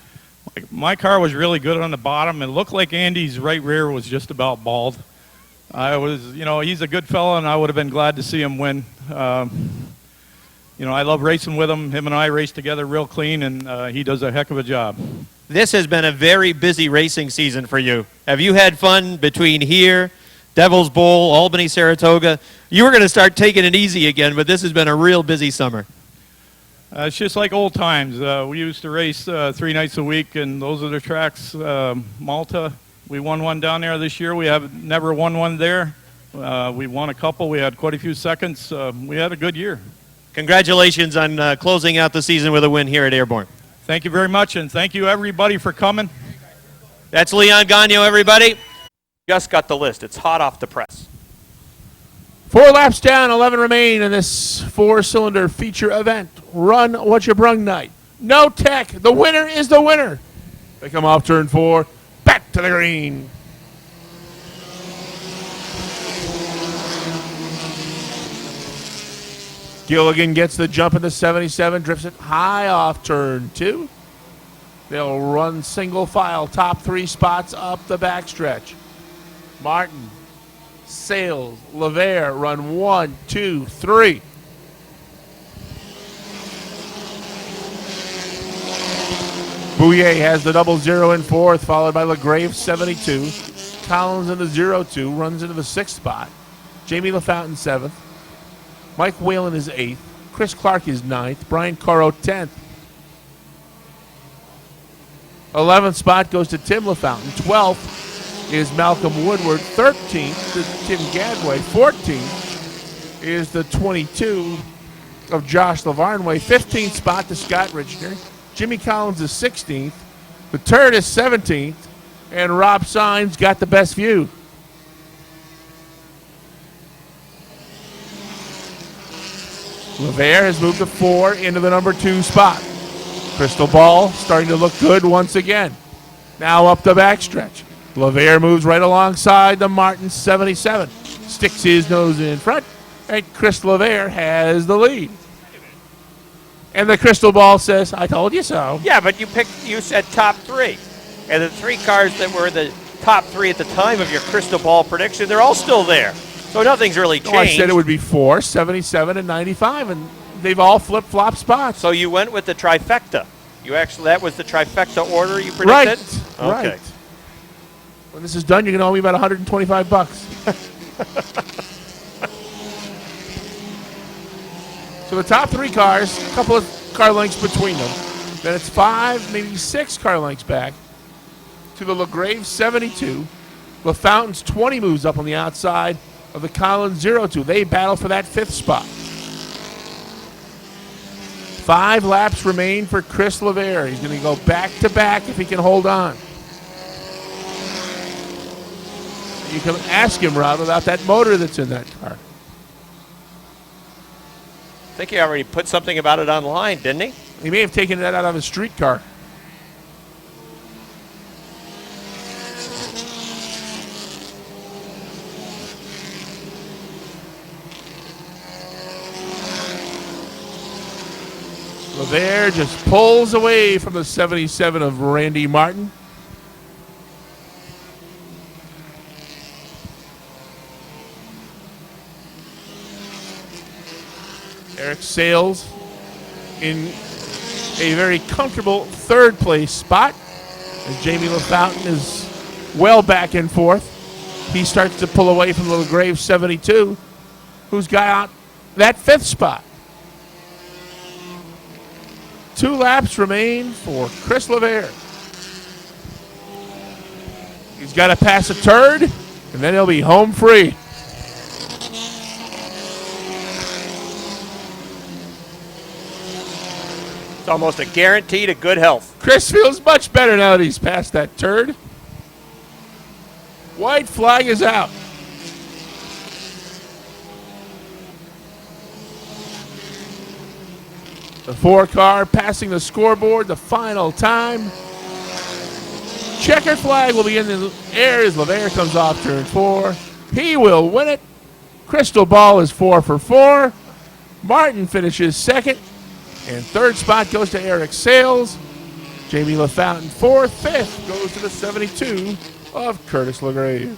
My car was really good on the bottom. It looked like Andy's right rear was just about bald. He's a good fella, and I would have been glad to see him win. I love racing with him. Him and I race together real clean, and he does a heck of a job. This has been a very busy racing season for you. Have you had fun between here, Devil's Bowl, Albany, Saratoga? You were going to start taking it easy again, but this has been a real busy summer. It's just like old times. We used to race 3 nights a week, and those are the tracks. Malta, we won one down there this year. We have never won one there. We won a couple. We had quite a few seconds. We had a good year. Congratulations on closing out the season with a win here at Airborne. Thank you very much, and thank you, everybody, for coming. That's Leon Gagno, everybody. Just got the list. It's hot off the press. 4 laps down, 11 remain in this 4-cylinder feature event. Run what you brung night. No tech. The winner is the winner. They come off turn 4. Back to the green. Gilligan gets the jump in the 77, drifts it high off turn 2. They'll run single file, top 3 spots up the backstretch. Martin, Sales, Levere run 1, 2, 3. Bouye has the 00 in 4th, followed by LaGrave 72. Collins in the 02, runs into the 6th spot. Jamie LaFountain 7th. Mike Whalen is 8th. Chris Clark is 9th. Brian Caro 10th. 11th spot goes to Tim LaFountain. 12th is Malcolm Woodward. 13th to Tim Gadway. 14th is the 22 of Josh Lavarnway. 15th spot to Scott Richner. Jimmy Collins is 16th. The turd is 17th. And Rob Sines got the best view. LeVere has moved to 4 into the number 2 spot. Crystal Ball starting to look good once again. Now up the backstretch. LeVere moves right alongside the Martin 77. Sticks his nose in front, and Chris LeVere has the lead. And the Crystal Ball says, I told you so. Yeah, but you said top 3. And the 3 cars that were the top 3 at the time of your crystal ball prediction, they're all still there. So nothing's really changed. No, I said it would be 4, 77, and 95, and they've all flip-flop spots. So you went with the trifecta. That was the trifecta order you predicted? Right. Okay. Right. When this is done, you're going to owe me about $125. So the top 3 cars, a couple of car lengths between them. Then it's 5, maybe 6 car lengths back to the LaGrave 72. LaFountain's 20 moves up on the outside of the Collins 02. They battle for that 5th spot. 5 laps remain for Chris LeVere. He's going to go back-to-back if he can hold on. You can ask him, Rob, about that motor that's in that car. I think he already put something about it online, didn't he? He may have taken that out of his street car. LeVere just pulls away from the 77 of Randy Martin. Eric Sales in a very comfortable 3rd place spot as Jamie LaFountain is well back and forth. He starts to pull away from the LaGrave 72, who's got out that 5th spot. 2 laps remain for Chris LeVere. He's got to pass a turd, and then he'll be home free. It's almost a guarantee to good health. Chris feels much better now that he's passed that turd. White flag is out. The 4 car passing the scoreboard the final time. Checkered flag will be in the air as LeVere comes off turn 4. He will win it. Crystal Ball is 4 for 4. Martin finishes 2nd. And 3rd spot goes to Eric Sales. Jamie LaFountain 4th. 5th goes to the 72 of Curtis LaGrave.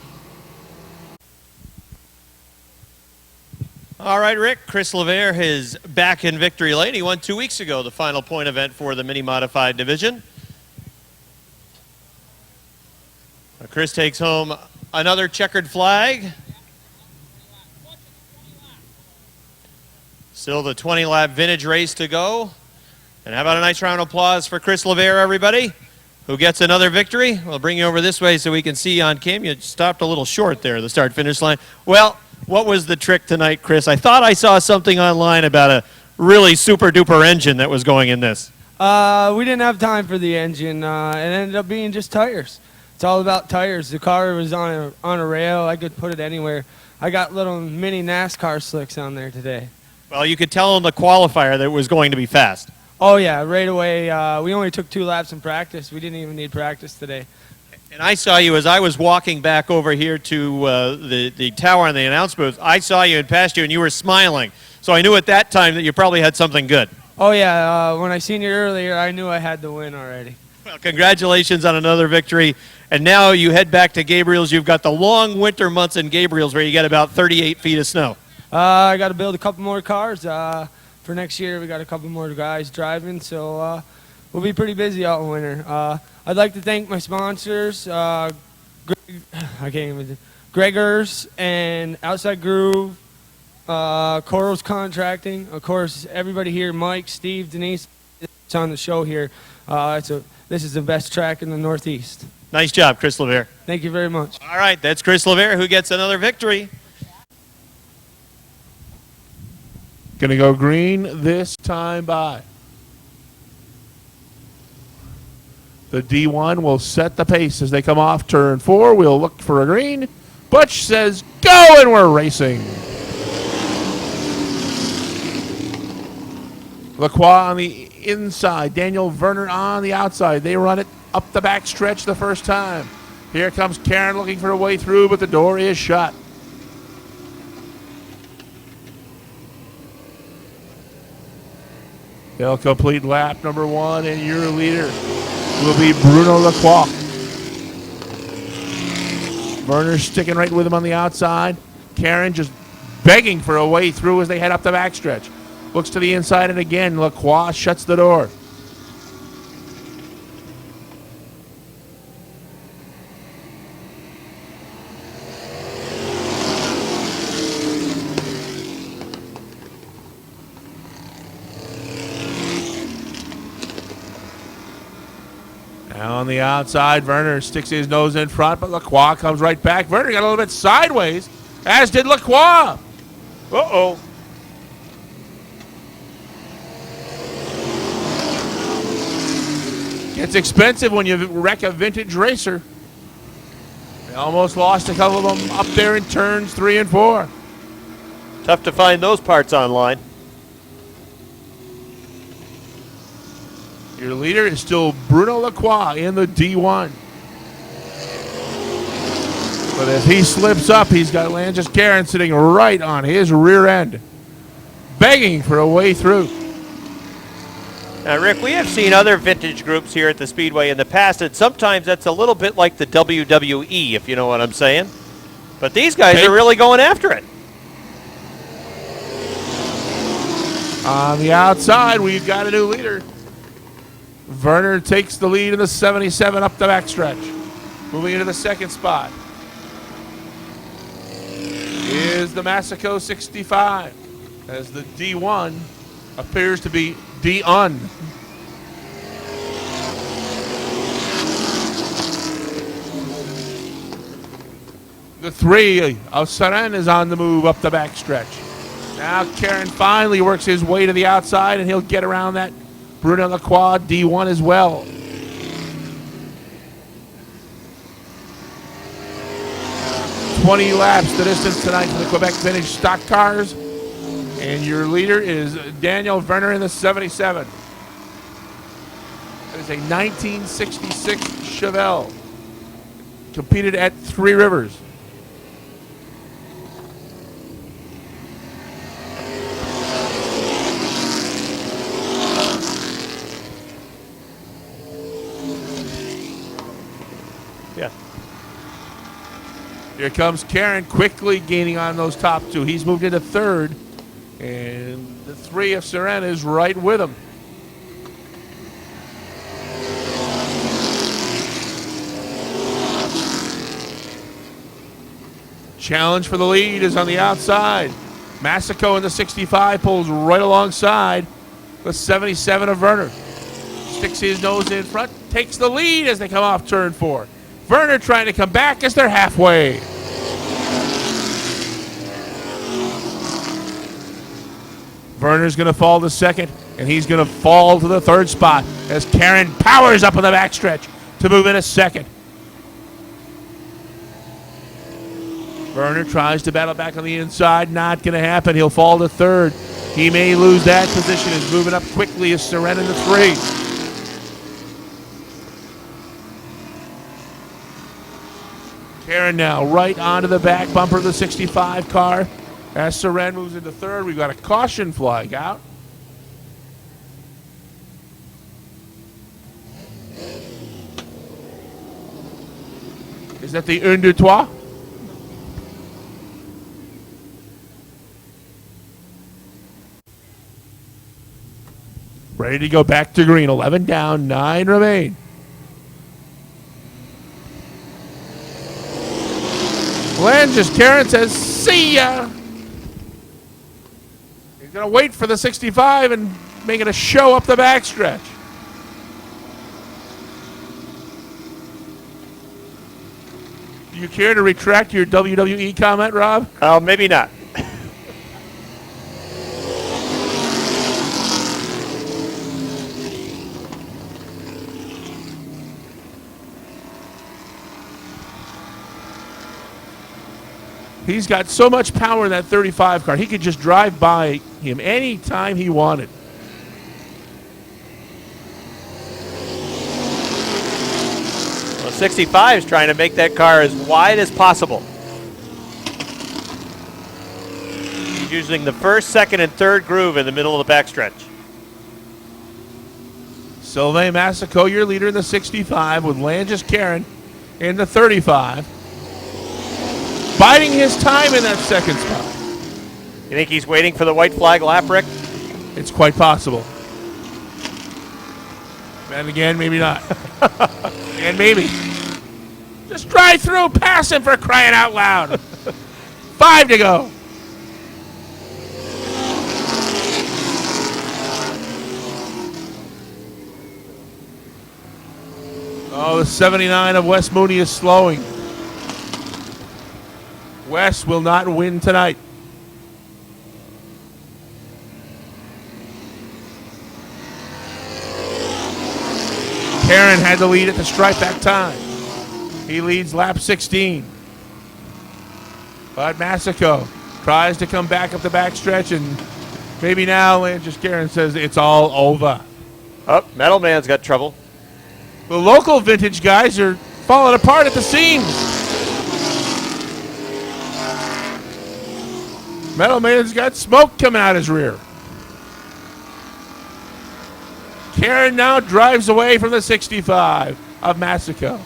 All right, Rick. Chris LeVere is back in victory lane. He won 2 weeks ago, the final point event for the mini modified division. Chris takes home another checkered flag. Still the 20-lap vintage race to go. And how about a nice round of applause for Chris LeVere, everybody, who gets another victory. We'll bring you over this way so we can see on cam. You stopped a little short there, the start-finish line. Well, what was the trick tonight, Chris? I thought I saw something online about a really super-duper engine that was going in this. We didn't have time for the engine. It ended up being just tires. It's all about tires. The car was on a rail. I could put it anywhere. I got little mini NASCAR slicks on there today. Well, you could tell on the qualifier that it was going to be fast. Oh, yeah, right away. We only took 2 laps in practice. We didn't even need practice today. And I saw you as I was walking back over here to the tower and the announce booth. I saw you and passed you, and you were smiling. So I knew at that time that you probably had something good. Oh, yeah, when I seen you earlier, I knew I had the win already. Well, congratulations on another victory. And now you head back to Gabriel's. You've got the long winter months in Gabriel's where you get about 38 feet of snow. I got to build a couple more cars. For next year, we got a couple more guys driving, so we'll be pretty busy out in winter. I'd like to thank my sponsors, Gregor's and Outside Groove, Coral's Contracting, of course, everybody here, Mike, Steve, Denise, it's on the show here. This is the best track in the Northeast. Nice job, Chris LeVere. Thank you very much. All right, that's Chris LeVere who gets another victory. Going to go green this time by. The D1 will set the pace as they come off turn 4. We'll look for a green. Butch says, go, and we're racing. Lacroix on the inside. Daniel Werner on the outside. They run it up the back stretch the first time. Here comes Karen looking for a way through, but the door is shut. They'll complete lap number 1, and your leader will be Bruno Lacroix. Werner sticking right with him on the outside. Karen just begging for a way through as they head up the backstretch. Looks to the inside, and again, Lacroix shuts the door. Now on the outside, Werner sticks his nose in front, but Lacroix comes right back. Werner got a little bit sideways, as did Lacroix. Uh-oh. It's expensive when you wreck a vintage racer. They almost lost a couple of them up there in turns 3 and 4. Tough to find those parts online. Your leader is still Bruno Lacroix in the D1. But if he slips up, he's got Landis Karen sitting right on his rear end, begging for a way through. Now, Rick, we have seen other vintage groups here at the Speedway in the past, and sometimes that's a little bit like the WWE, if you know what I'm saying. But these guys are really going after it. On the outside, we've got a new leader. Werner takes the lead in the 77 up the backstretch. Moving into the second spot is the Massico 65, as the D1 appears to be D-un. The 3 of Seren is on the move up the backstretch. Now Karen finally works his way to the outside, and he'll get around that Bruno Lacroix D1 as well. "20 laps the distance tonight for the Quebec Vintage Stock Cars. And your leader is Daniel Werner in the 77. That is a 1966 Chevelle. Competed at Three Rivers. Yeah. Here comes Karen quickly gaining on those top 2. He's moved into 3rd. And the 3 of Seren is right with him. Challenge for the lead is on the outside. Massico in the 65 pulls right alongside the 77 of Werner. Sticks his nose in front, takes the lead as they come off turn 4. Werner trying to come back as they're halfway. Werner's going to fall to 2nd, and he's going to fall to the 3rd spot as Karen powers up on the backstretch to move into 2nd. Werner tries to battle back on the inside. Not going to happen. He'll fall to 3rd. He may lose that position. Is moving up quickly as Seren in the 3. Karen now right onto the back bumper of the 65 car. As Seren moves into 3rd, we've got a caution flag out. Is that the 1, 2, 3? Ready to go back to green. 11 down, 9 remain. Landis Karen says, "See ya." He's going to wait for the 65 and make it a show up the backstretch. Do you care to retract your WWE comment, Rob? Maybe not. He's got so much power in that 35 car. He could just drive by him anytime he wanted. 65 is trying to make that car as wide as possible. He's using the first, second, and third groove in the middle of the backstretch. Sylvain Massico, your leader in the 65, with Langis Karen in the 35. Biding his time in that second spot. You think he's waiting for the white flag lap, Rick? It's quite possible. And again, maybe not. And maybe. Just drive through, pass him for crying out loud. 5 to go. Oh, the 79 of Wes Mooney is slowing. Wes will not win tonight. Karen had the lead at the stripe that time. He leads lap 16. But Massico tries to come back up the backstretch, and maybe now Langis Karen says it's all over. Oh, Metal Man's got trouble. The local vintage guys are falling apart at the seams. Metal Man's got smoke coming out his rear. Karen now drives away from the 65 of Massico.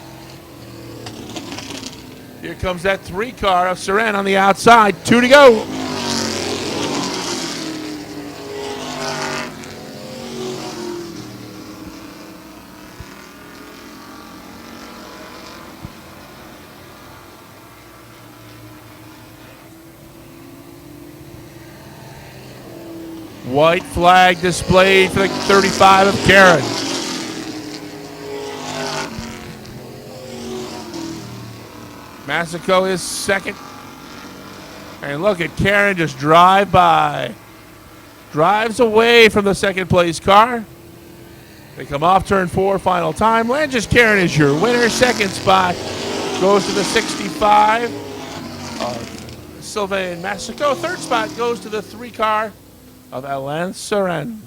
Here comes that 3 car of Seren on the outside. 2 to go. White flag displayed for the 35 of Karen. Massico is second. And look at Karen just drive by. Drives away from the second place car. They come off turn 4, final time. Langis Karen is your winner. Second spot goes to the 65 of Sylvain Massico. Third spot goes to the 3 car of Alain Seren.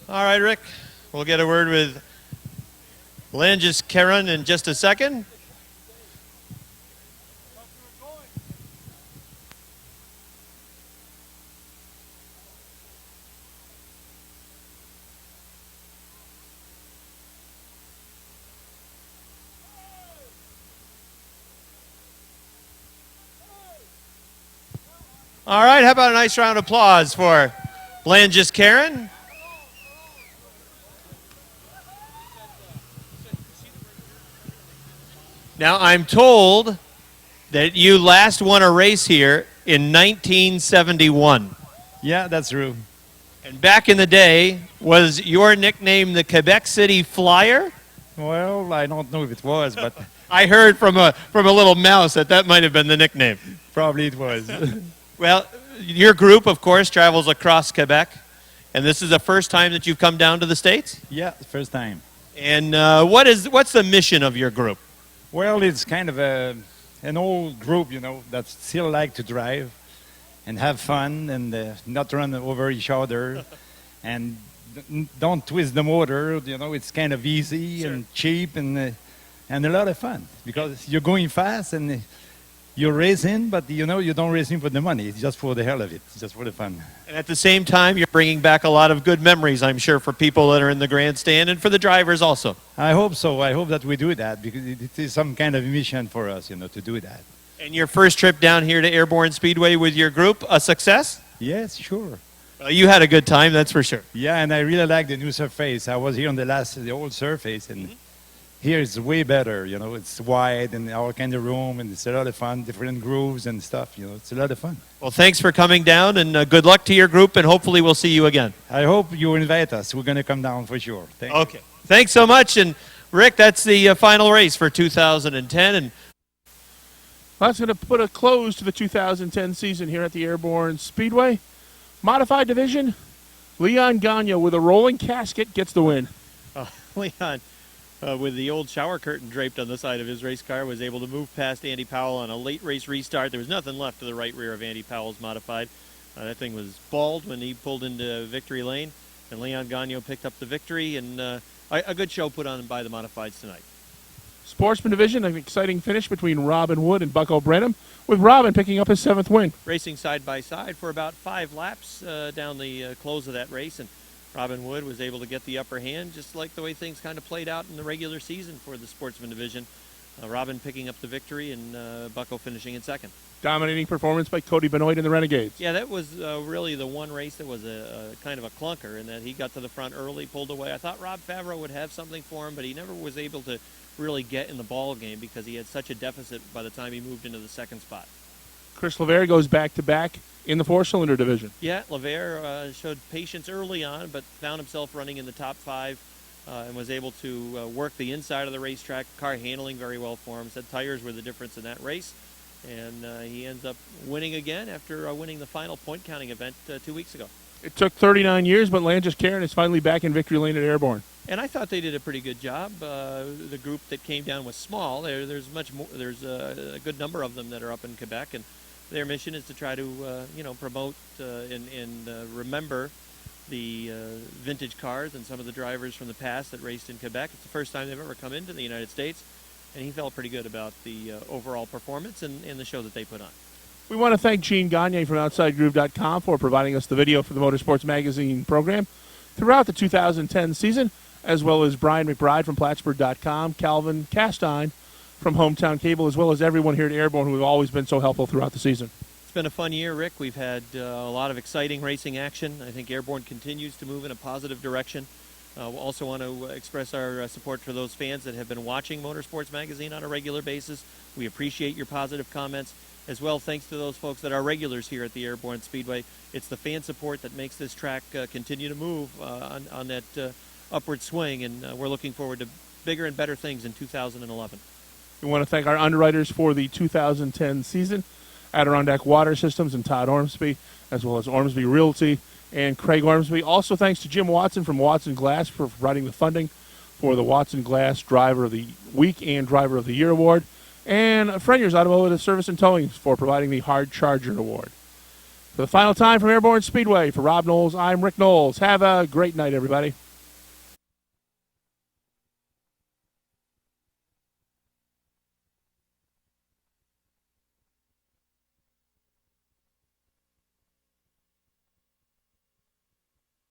All right, Rick. We'll get a word with Langis Karen in just a second. All right, how about a nice round of applause for Langis Karen? Now, I'm told that you last won a race here in 1971. Yeah, that's true. And back in the day, was your nickname the Quebec City Flyer? Well, I don't know if it was, but I heard from a little mouse that might have been the nickname. probably it was. Well, your group, of course, travels across Quebec, and this is the first time that you've come down to the States? Yeah, first time. And what's the mission of your group? Well, it's kind of an old group, you know, that still like to drive and have fun and not run over each other and don't twist the motor. You know, it's kind of easy and cheap and a lot of fun because you're going fast and you're racing, but you know, you don't racing for the money. It's just for the hell of it. It's just for the fun. And at the same time, you're bringing back a lot of good memories, I'm sure, for people that are in the grandstand and for the drivers also. I hope so. I hope that we do that because it is some kind of mission for us, you know, to do that. And your first trip down here to Airborne Speedway with your group, a success? Yes, sure. Well, you had a good time, that's for sure. Yeah, and I really like the new surface. I was here on the old surface, and here it's way better. You know, it's wide and all kind of room, and it's a lot of fun, different grooves and stuff. You know, it's a lot of fun. Well, thanks for coming down, and good luck to your group, and hopefully we'll see you again. I hope you invite us. We're going to come down for sure. Thank you. Okay. Thanks so much, and Rick, that's the final race for 2010. And That's going to put a close to the 2010 season here at the Airborne Speedway. Modified division, Leon Gagne with a rolling casket gets the win. Leon, with the old shower curtain draped on the side of his race car, was able to move past Andy Powell on a late race restart. There was nothing left to the right rear of Andy Powell's modified. That thing was bald when he pulled into victory lane, and Leon Gagne picked up the victory, and a good show put on by the modifieds tonight. Sportsman division, an exciting finish between Robin Wood and Bucko Brenham, with Robin picking up his 7th win. Racing side by side for about 5 laps down the close of that race, and Robin Wood was able to get the upper hand, just like the way things kind of played out in the regular season for the Sportsman division. Robin picking up the victory and Bucko finishing in 2nd. Dominating performance by Cody Benoit and the Renegades. Yeah, that was really the one race that was a kind of a clunker in that he got to the front early, pulled away. I thought Rob Favreau would have something for him, but he never was able to really get in the ball game because he had such a deficit by the time he moved into the 2nd spot. Chris LeVere goes back-to-back in the 4-cylinder division. Yeah, LeVere showed patience early on, but found himself running in the top 5 and was able to work the inside of the racetrack. Car handling very well for him. Said tires were the difference in that race. And he ends up winning again after winning the final point-counting event 2 weeks ago. It took 39 years, but Landis Karen is finally back in victory lane at Airborne. And I thought they did a pretty good job. The group that came down was small. There's much more. There's a good number of them that are up in Quebec, and their mission is to try to promote and remember the vintage cars and some of the drivers from the past that raced in Quebec. It's the first time they've ever come into the United States, and he felt pretty good about the overall performance and the show that they put on. We want to thank Gene Gagne from OutsideGroove.com for providing us the video for the Motorsports Magazine program throughout the 2010 season, as well as Brian McBride from Plattsburgh.com, Calvin Castine from Hometown Cable, as well as everyone here at Airborne who have always been so helpful throughout the season. It's been a fun year, Rick. We've had a lot of exciting racing action. I think Airborne continues to move in a positive direction. We also want to express our support for those fans that have been watching Motorsports Magazine on a regular basis. We appreciate your positive comments. As well, thanks to those folks that are regulars here at the Airborne Speedway. It's the fan support that makes this track continue to move on that upward swing, and we're looking forward to bigger and better things in 2011. We want to thank our underwriters for the 2010 season, Adirondack Water Systems and Todd Ormsby, as well as Ormsby Realty and Craig Ormsby. Also thanks to Jim Watson from Watson Glass for providing the funding for the Watson Glass Driver of the Week and Driver of the Year Award, and Frenier's Automotive Service and Towing for providing the Hard Charger Award. For the final time from Airborne Speedway, for Rob Knowles, I'm Rick Knowles. Have a great night, everybody.